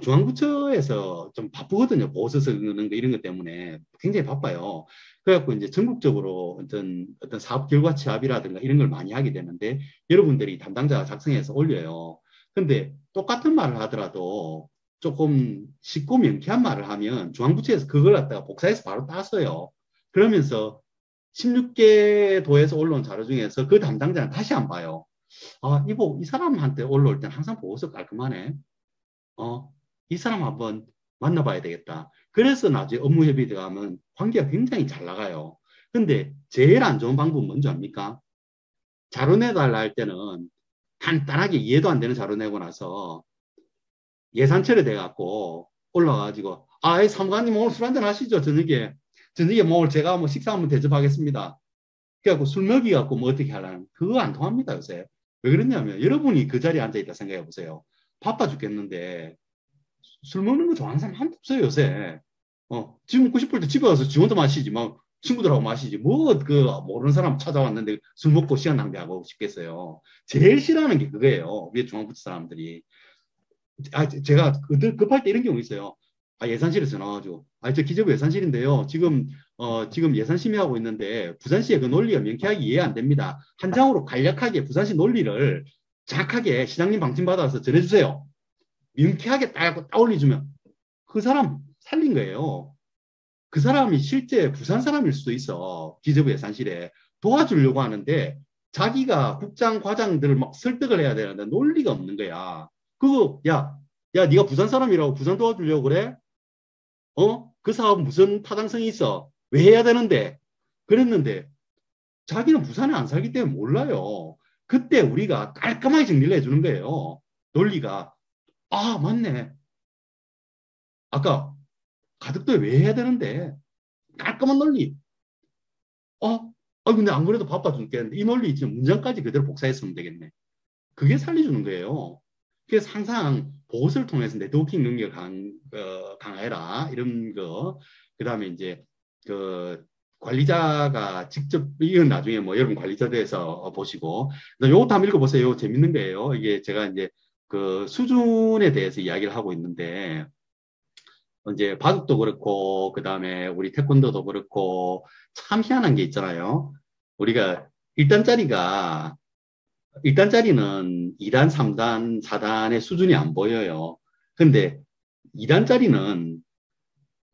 중앙부처에서 좀 바쁘거든요. 보고서 쓰는 거 이런 것 때문에 굉장히 바빠요. 그래갖고 이제 전국적으로 어떤 사업 결과 취합이라든가 이런 걸 많이 하게 되는데 여러분들이 담당자가 작성해서 올려요. 근데 똑같은 말을 하더라도 조금 쉽고 명쾌한 말을 하면 중앙부처에서 그걸 갖다가 복사해서 바로 땄어요. 그러면서 16개 도에서 올라온 자료 중에서 그 담당자는 다시 안 봐요. 이 사람한테 올라올 땐 항상 보고서 깔끔하네. 이 사람 한번 만나봐야 되겠다. 그래서 나중에 업무 협의 들어가면 관계가 굉장히 잘 나가요. 근데 제일 안 좋은 방법은 뭔지 압니까? 자료 내달라 할 때는 간단하게 이해도 안 되는 자료 내고 나서 예산 처리돼갖고 올라가가지고 사무관님 오늘 술 한잔 하시죠. 저녁에 뭐 제가 뭐 식사 한번 대접하겠습니다. 그래갖고 술 먹이갖고 뭐 어떻게 하려는 그거 안 통합니다 요새. 왜 그러냐면 여러분이 그 자리에 앉아있다 생각해 보세요. 바빠 죽겠는데 술 먹는 거 좋아하는 사람 한도 없어요 요새. 집 먹고 싶을 때 집에 가서 지 혼자 마시지 막 친구들하고 마시지 뭐 모르는 사람 찾아왔는데 술 먹고 시간 낭비하고 싶겠어요. 제일 싫어하는 게 그거예요. 위에 중앙부처 사람들이. 제가 급할 때 이런 경우 있어요. 예산실에서 전화가지고, 저 기재부 예산실인데요. 지금 예산 심의하고 있는데, 부산시의 그 논리가 명쾌하게 이해 안 됩니다. 한 장으로 간략하게 부산시 논리를 정확하게 시장님 방침받아서 전해주세요. 명쾌하게 딱 올려주면, 그 사람 살린 거예요. 그 사람이 실제 부산 사람일 수도 있어. 기재부 예산실에. 도와주려고 하는데, 자기가 국장, 과장들을 막 설득을 해야 되는데, 논리가 없는 거야. 네가 부산 사람이라고 부산 도와주려고 그래? 그 사업은 무슨 타당성이 있어? 왜 해야 되는데? 그랬는데, 자기는 부산에 안 살기 때문에 몰라요. 그때 우리가 깔끔하게 정리를 해주는 거예요. 논리가. 맞네. 아까 가덕도에 왜 해야 되는데? 깔끔한 논리. 근데 안 그래도 바빠 죽겠는데, 이 논리 지금 문장까지 그대로 복사했으면 되겠네. 그게 살려주는 거예요. 그래서 항상 보고서를 통해서 네트워킹 능력을 강화해라. 이런 거. 그 다음에 이제 그 관리자가 직접, 이건 나중에 뭐 여러분 관리자대에서 보시고, 요것도 한번 읽어보세요. 요거 재밌는 거예요. 이게 제가 이제 그 수준에 대해서 이야기를 하고 있는데, 이제 바둑도 그렇고, 그 다음에 우리 태권도도 그렇고, 참 희한한 게 있잖아요. 우리가 1단짜리가, 1단짜리는 2단, 3단, 4단의 수준이 안 보여요. 근데 2단짜리는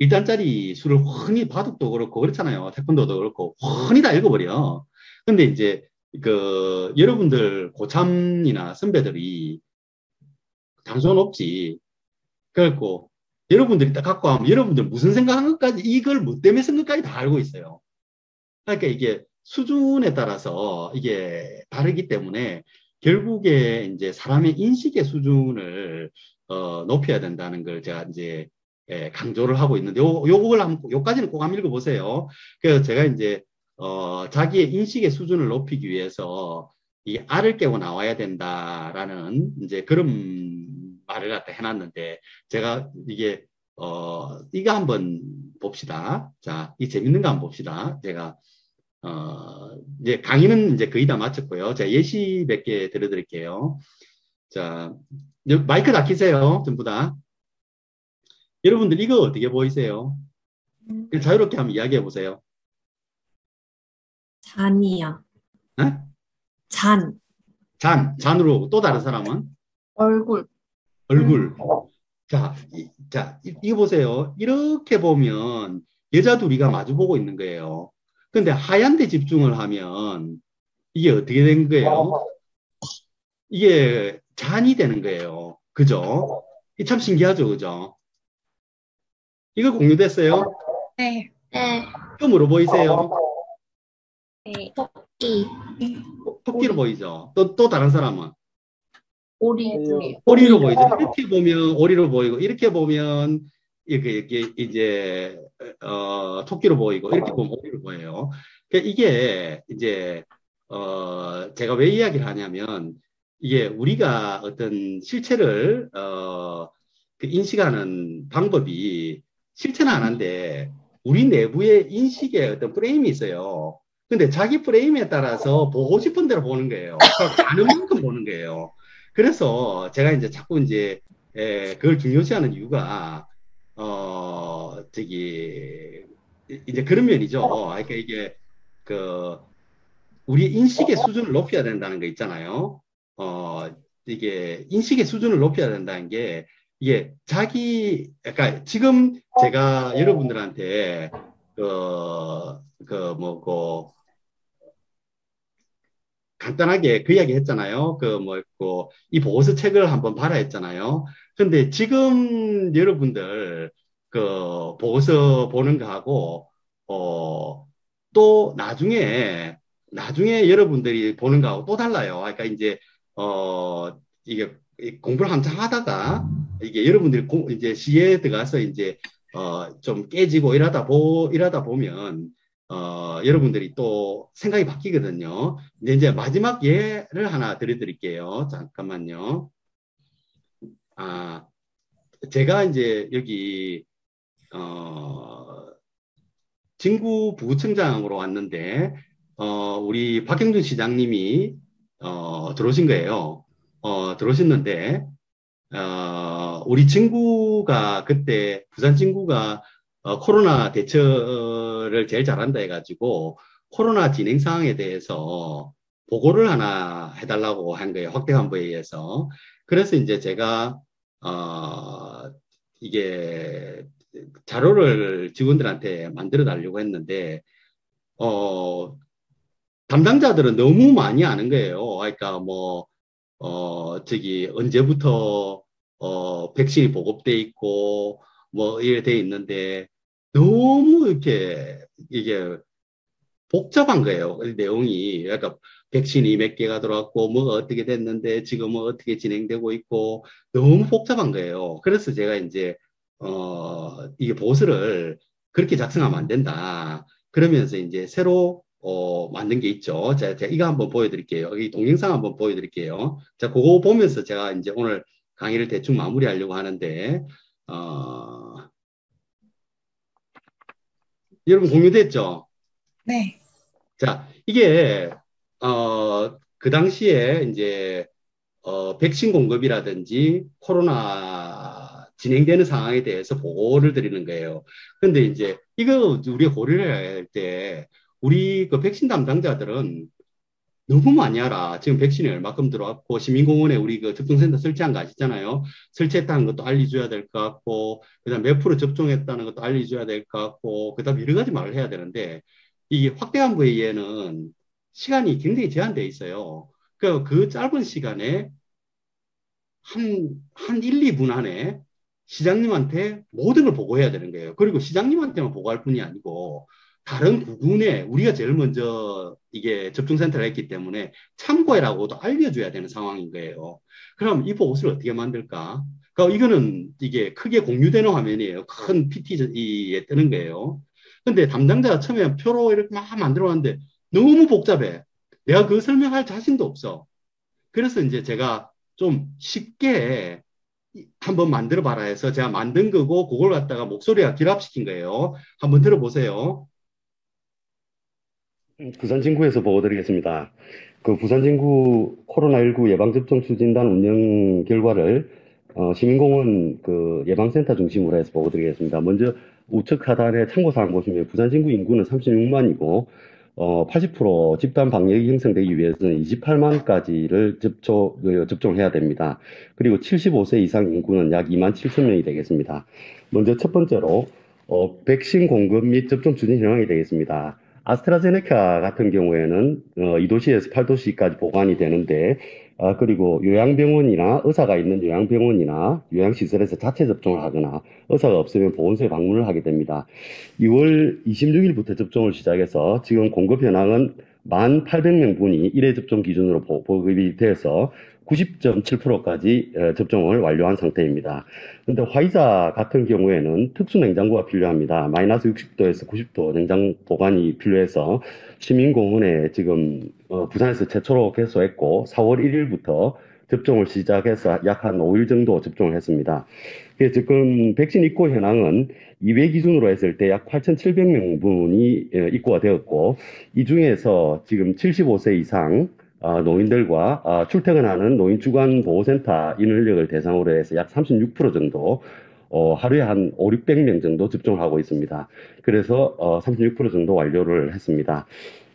1단짜리 수를 훤히 바둑도 그렇고 그렇잖아요. 태권도도 그렇고 훤히 다 읽어버려. 근데 이제 그 여러분들 고참이나 선배들이 단수 높지. 그래갖고 여러분들이 딱 갖고 하면 여러분들 무슨 생각한 것까지 이걸 뭐 때문에 쓴 것까지 다 알고 있어요. 그러니까 이게 수준에 따라서 이게 다르기 때문에 결국에 이제 사람의 인식의 수준을 높여야 된다는 걸 제가 이제 강조를 하고 있는데 요걸 한번 요까지는 꼭 한번 읽어보세요. 그래서 제가 이제 자기의 인식의 수준을 높이기 위해서 이 알을 깨고 나와야 된다라는 이제 그런 말을 갖다 해놨는데 제가 이게 이거 한번 봅시다. 자, 이 재밌는 거 한번 봅시다. 제가 이제 강의는 이제 거의 다 마쳤고요. 제가 예시 몇 개 들려드릴게요. 자, 마이크 다 켜세요. 전부 다. 여러분들 이거 어떻게 보이세요? 자유롭게 한번 이야기해 보세요. 잔이요. 네? 잔. 잔으로 또 다른 사람은? 얼굴. 얼굴. 자, 이거 보세요. 이렇게 보면 여자 둘이가 마주보고 있는 거예요. 근데 하얀 데 집중을 하면 이게 어떻게 된 거예요? 이게 잔이 되는 거예요. 그죠? 이 참 신기하죠, 그죠? 이거 공유됐어요? 네. 네. 또 뭐로 보이세요? 네. 토끼. 토끼로 보이죠? 또 다른 사람은? 오리. 오리로 보이죠? 이렇게 보면 오리로 보이고, 이렇게 보면 이게 이제 토끼로 보이고, 이렇게 보면 오리로 보여요. 그러니까 이게 이제 제가 왜 이야기를 하냐면 이게 우리가 어떤 실체를 그 인식하는 방법이 실체는 안 한데 우리 내부의 인식의 어떤 프레임이 있어요. 근데 자기 프레임에 따라서 보고 싶은 대로 보는 거예요. 아는 만큼 보는 거예요. 그래서 제가 이제 자꾸 이제 그걸 중요시하는 이유가 저기 이제 그런 면이죠. 그러니까 이게 그 우리 인식의 수준을 높여야 된다는 거 있잖아요. 이게 인식의 수준을 높여야 된다는 게 이게 그러니까 지금 제가 여러분들한테 뭐고 간단하게 그 이야기 했잖아요. 이 보고서 책을 한번 봐라 했잖아요. 근데 지금 여러분들 보고서 보는 거하고, 또 나중에 여러분들이 보는 거하고 또 달라요. 그러니까 이제, 이게 공부를 한참 하다가, 이게 여러분들이 이제 시에 들어가서 이제, 좀 깨지고 이러다 보면, 여러분들이 또 생각이 바뀌거든요. 근데 이제 마지막 예를 하나 드릴게요. 잠깐만요. 제가 이제 여기, 진구 부구청장으로 왔는데, 우리 박형준 시장님이, 들어오신 거예요. 들어오셨는데, 우리 친구가 그때 부산 친구가 코로나 대처를 제일 잘한다 해가지고 코로나 진행 상황에 대해서 보고를 하나 해달라고 한 거예요. 확대간부에 의해서. 그래서 이제 제가 이게 자료를 직원들한테 만들어 달라고 했는데 담당자들은 너무 많이 아는 거예요. 그러니까 언제부터, 백신이 보급돼 있고, 이래 돼 있는데, 너무 이게 복잡한 거예요. 이 내용이. 그러니까, 백신이 몇 개가 들어왔고, 뭐가 어떻게 됐는데, 지금은 어떻게 진행되고 있고, 너무 복잡한 거예요. 그래서 제가 이제, 이게 보고서를 그렇게 작성하면 안 된다. 그러면서 이제 새로 만든 게 있죠. 제가 이거 한번 보여드릴게요. 이 동영상 한번 보여드릴게요. 자, 그거 보면서 제가 이제 오늘 강의를 대충 마무리하려고 하는데, 여러분 공유됐죠? 네. 자, 이게, 그 당시에 이제, 백신 공급이라든지 코로나 진행되는 상황에 대해서 보고를 드리는 거예요. 근데 이제 이거 우리가 고려를 해야 할 때, 우리 그 백신 담당자들은 너무 많이 알아. 지금 백신이 얼마큼 들어왔고, 시민공원에 우리 그 접종센터 설치한 거 아시잖아요. 설치했다는 것도 알려줘야 될 것 같고, 그다음 몇 프로 접종했다는 것도 알려줘야 될 것 같고, 그다음 여러 가지 말을 해야 되는데, 이 확대한 부위에는 시간이 굉장히 제한되어 있어요. 그 짧은 시간에 한 1, 2분 안에 시장님한테 모든 걸 보고해야 되는 거예요. 그리고 시장님한테만 보고할 뿐이 아니고 다른 구군에 우리가 제일 먼저 이게 접종센터를 했기 때문에 참고해라고도 알려줘야 되는 상황인 거예요. 그럼 이 보고서를 어떻게 만들까? 그러니까 이거는 이게 크게 공유되는 화면이에요. 큰 PT에 뜨는 거예요. 근데 담당자가 처음에 표로 이렇게 막 만들어 놨는데 너무 복잡해. 내가 그 설명할 자신도 없어. 그래서 이제 제가 좀 쉽게 한번 만들어 봐라 해서 제가 만든 거고 그걸 갖다가 목소리가 결합시킨 거예요. 한번 들어보세요. 부산진구에서 보고드리겠습니다. 그 부산진구 코로나19 예방접종 추진단 운영 결과를 시민공원 그 예방센터 중심으로 해서 보고드리겠습니다. 먼저 우측 하단에 참고사항 보시면 부산진구 인구는 36만이고 80% 집단 방역이 형성되기 위해서는 28만까지를 접종해야 됩니다. 그리고 75세 이상 인구는 약 2만 7천 명이 되겠습니다. 먼저 첫 번째로 백신 공급 및 접종 추진 현황이 되겠습니다. 아스트라제네카 같은 경우에는 2도시에서 8도시까지 보관이 되는데 그리고 요양병원이나 의사가 있는 요양병원이나 요양시설에서 자체 접종을 하거나 의사가 없으면 보건소에 방문을 하게 됩니다. 2월 26일부터 접종을 시작해서 지금 공급 현황은 1,800명 분이 1회 접종 기준으로 보급이 돼서 90.7%까지 접종을 완료한 상태입니다. 근데 화이자 같은 경우에는 특수 냉장고가 필요합니다. 마이너스 60도에서 90도 냉장 보관이 필요해서 시민공원에 지금 부산에서 최초로 개소했고 4월 1일부터 접종을 시작해서 약 한 5일 정도 접종을 했습니다. 그래서 지금 백신 입고 현황은 2회 기준으로 했을 때 약 8,700명 분이 입고가 되었고 이 중에서 지금 75세 이상 노인들과 출퇴근하는 노인 주간 보호센터 인력을 대상으로 해서 약 36% 정도 하루에 한 5, 600명 정도 접종을 하고 있습니다. 그래서 36% 정도 완료를 했습니다.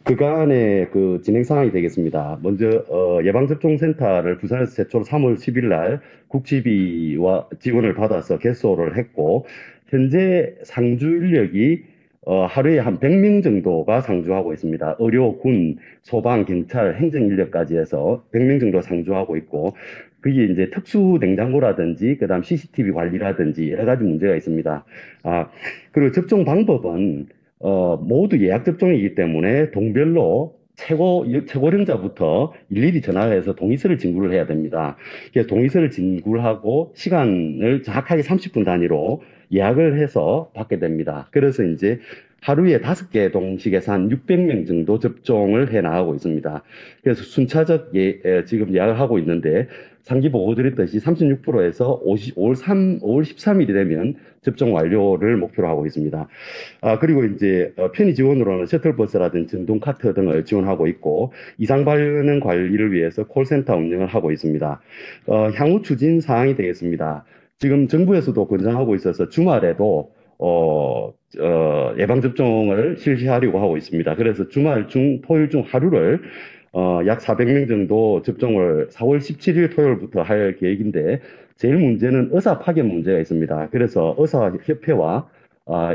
그간의 그 진행 상황이 되겠습니다. 먼저 예방접종센터를 부산에서 최초로 3월 10일 날 국지비와 지원을 받아서 개소를 했고 현재 상주 인력이 하루에 한 100명 정도가 상주하고 있습니다. 의료, 군, 소방, 경찰, 행정 인력까지 해서 100명 정도 상주하고 있고 그게 이제 특수 냉장고라든지 그다음 CCTV 관리라든지 여러 가지 문제가 있습니다. 그리고 접종 방법은 모두 예약 접종이기 때문에 동별로 최고령자부터 일일이 전화를 해서 동의서를 진구를 해야 됩니다. 그래서 동의서를 진구를 하고 시간을 정확하게 30분 단위로 예약을 해서 받게 됩니다. 그래서 이제 하루에 5개 동식에서 한 600명 정도 접종을 해 나가고 있습니다. 그래서 순차적 지금 예약을 하고 있는데 상기 보고 드렸듯이 36%에서 5월 13일이 되면 접종 완료를 목표로 하고 있습니다. 그리고 이제 편의 지원으로는 셔틀버스라든지 전동 카트 등을 지원하고 있고 이상 반응 관리를 위해서 콜센터 운영을 하고 있습니다. 향후 추진 사항이 되겠습니다. 지금 정부에서도 권장하고 있어서 주말에도 예방접종을 실시하려고 하고 있습니다. 그래서 주말 중, 토요일 중 하루를 약 400명 정도 접종을 4월 17일 토요일부터 할 계획인데 제일 문제는 의사 파견 문제가 있습니다. 그래서 의사협회와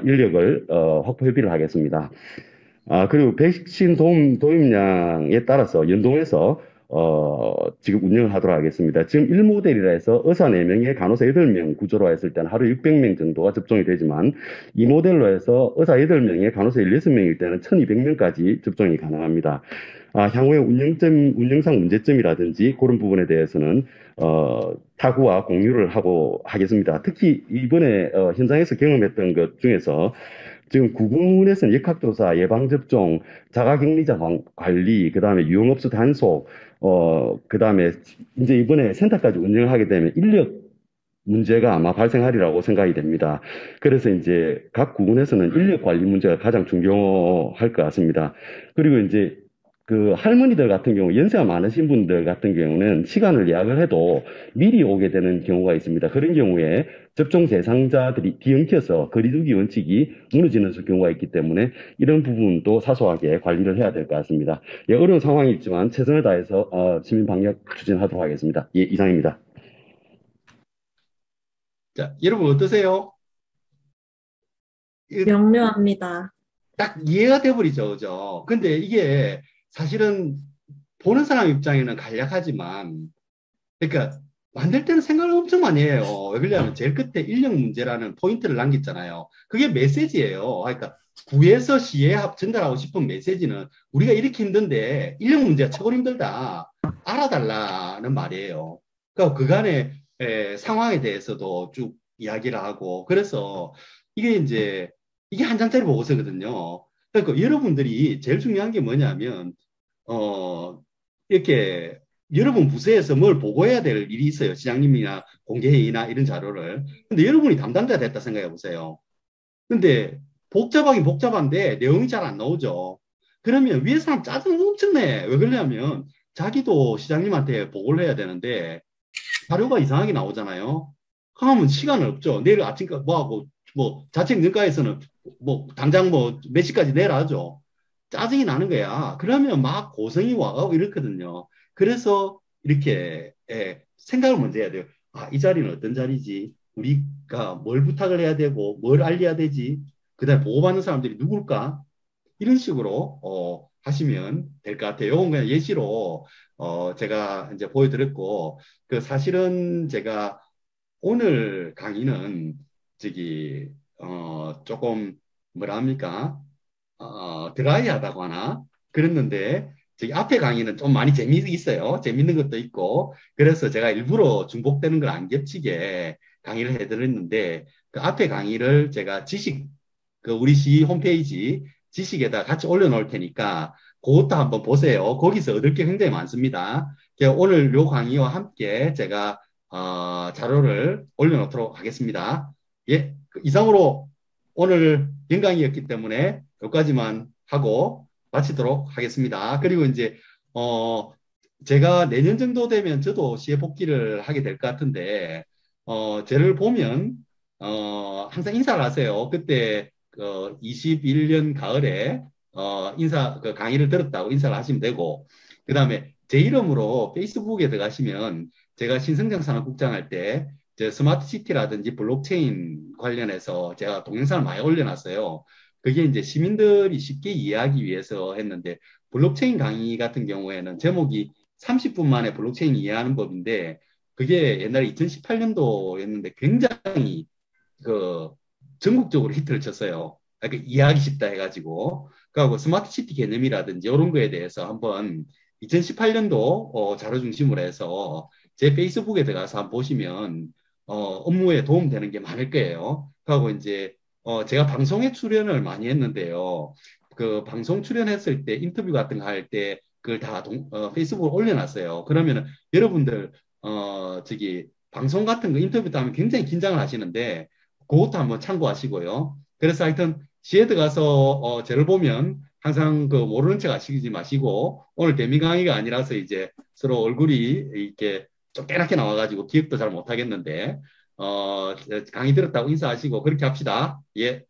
인력을 확보 협의를 하겠습니다. 그리고 백신 도입량에 따라서 연동해서 지금 운영을 하도록 하겠습니다. 지금 1모델이라 해서 의사 4명에 간호사 8명 구조로 했을 때는 하루 600명 정도가 접종이 되지만 2모델로 해서 의사 8명에 간호사 16명일 때는 1200명까지 접종이 가능합니다. 향후에 운영상 문제점이라든지 그런 부분에 대해서는 타구와 공유를 하겠습니다. 특히 이번에 현장에서 경험했던 것 중에서 지금 구군에서는 역학조사, 예방접종, 자가격리자 관리, 그 다음에 유흥업소 단속, 그 다음에 이제 이번에 센터까지 운영을 하게 되면 인력 문제가 아마 발생하리라고 생각이 됩니다. 그래서 이제 각 구군에서는 인력 관리 문제가 가장 중요할 것 같습니다. 그리고 이제 그 할머니들 같은 경우, 연세가 많으신 분들 같은 경우는 시간을 예약을 해도 미리 오게 되는 경우가 있습니다. 그런 경우에 접종 대상자들이 뒤엉켜서 거리두기 원칙이 무너지는 경우가 있기 때문에 이런 부분도 사소하게 관리를 해야 될 것 같습니다. 예, 어려운 상황이 있지만 최선을 다해서 시민 방역 추진하도록 하겠습니다. 예, 이상입니다. 자, 여러분 어떠세요? 명료합니다. 딱 이해가 돼버리죠, 그죠? 근데 이게 사실은 보는 사람 입장에는 간략하지만, 그러니까 만들 때는 생각을 엄청 많이 해요. 왜 그러냐면 제일 끝에 인력 문제라는 포인트를 남겼잖아요. 그게 메시지예요. 그러니까 구에서 시에 전달하고 싶은 메시지는 우리가 이렇게 힘든데 인력 문제가 최고 힘들다. 알아달라는 말이에요. 그러니까 그간의 상황에 대해서도 쭉 이야기를 하고, 그래서 이게 이제 이게 한 장짜리 보고서거든요. 그러니까 여러분들이 제일 중요한 게 뭐냐면 이렇게 여러분 부서에서 뭘 보고해야 될 일이 있어요. 시장님이나 공개회의나 이런 자료를. 근데 여러분이 담당자가 됐다 생각해 보세요. 근데 복잡하긴 복잡한데 내용이 잘 안 나오죠. 그러면 위에 사람 짜증 엄청 내. 왜 그러냐면 자기도 시장님한테 보고를 해야 되는데 자료가 이상하게 나오잖아요. 그러면 시간은 없죠. 내일 아침까지 뭐 자책 능가에서는 뭐 당장 뭐 몇 시까지 내라 하죠. 짜증이 나는 거야. 그러면 막 고성이 와가고 이렇거든요. 그래서 이렇게 생각을 먼저 해야 돼요. 아, 이 자리는 어떤 자리지? 우리가 뭘 부탁을 해야 되고 뭘 알려야 되지? 그다음에 보고받는 사람들이 누굴까? 이런 식으로 하시면 될 것 같아요. 이건 그냥 예시로 제가 이제 보여드렸고, 그 사실은 제가 오늘 강의는 저기 조금 뭐라 합니까? 드라이하다고 하나 그랬는데 저기 앞에 강의는 좀 많이 재미있어요. 재밌는 것도 있고, 그래서 제가 일부러 중복되는 걸 안 겹치게 강의를 해드렸는데, 그 앞에 강의를 제가 그 우리 시 홈페이지 지식에다 같이 올려놓을 테니까 그것도 한번 보세요. 거기서 얻을 게 굉장히 많습니다. 오늘 요 강의와 함께 제가 자료를 올려놓도록 하겠습니다. 예, 이상으로 오늘 영강이었기 때문에 여기까지만 하고 마치도록 하겠습니다. 그리고 이제 제가 내년 정도 되면 저도 시에 복귀를 하게 될 것 같은데 저를 보면 항상 인사를 하세요. 그때 21년 가을에 그 강의를 들었다고 인사를 하시면 되고, 그 다음에 제 이름으로 페이스북에 들어가시면 제가 신성장 산업국장 할 때 스마트 시티라든지 블록체인 관련해서 제가 동영상을 많이 올려놨어요. 그게 이제 시민들이 쉽게 이해하기 위해서 했는데, 블록체인 강의 같은 경우에는 제목이 30분 만에 블록체인 이해하는 법인데, 그게 옛날에 2018년도였는데 굉장히 그 전국적으로 히트를 쳤어요. 그러니까 이해하기 쉽다 해가지고. 그리고 스마트 시티 개념이라든지 이런 거에 대해서 한번 2018년도 자료 중심으로 해서 제 페이스북에 들어가서 한번 보시면 업무에 도움되는 게 많을 거예요. 그리고 이제 제가 방송에 출연을 많이 했는데요. 그 방송 출연했을 때 인터뷰 같은 거 할 때 그걸 다 페이스북에 올려놨어요. 그러면은 여러분들 저기 방송 같은 거 인터뷰 하면 굉장히 긴장을 하시는데 그것도 한번 참고하시고요. 그래서 하여튼 시에드 가서 저를 보면 항상 그 모르는 척 하시지 마시고, 오늘 대미 강의가 아니라서 이제 서로 얼굴이 이렇게 쫓겨나게 나와가지고 기억도 잘 못하겠는데 강의 들었다고 인사하시고 그렇게 합시다. 예.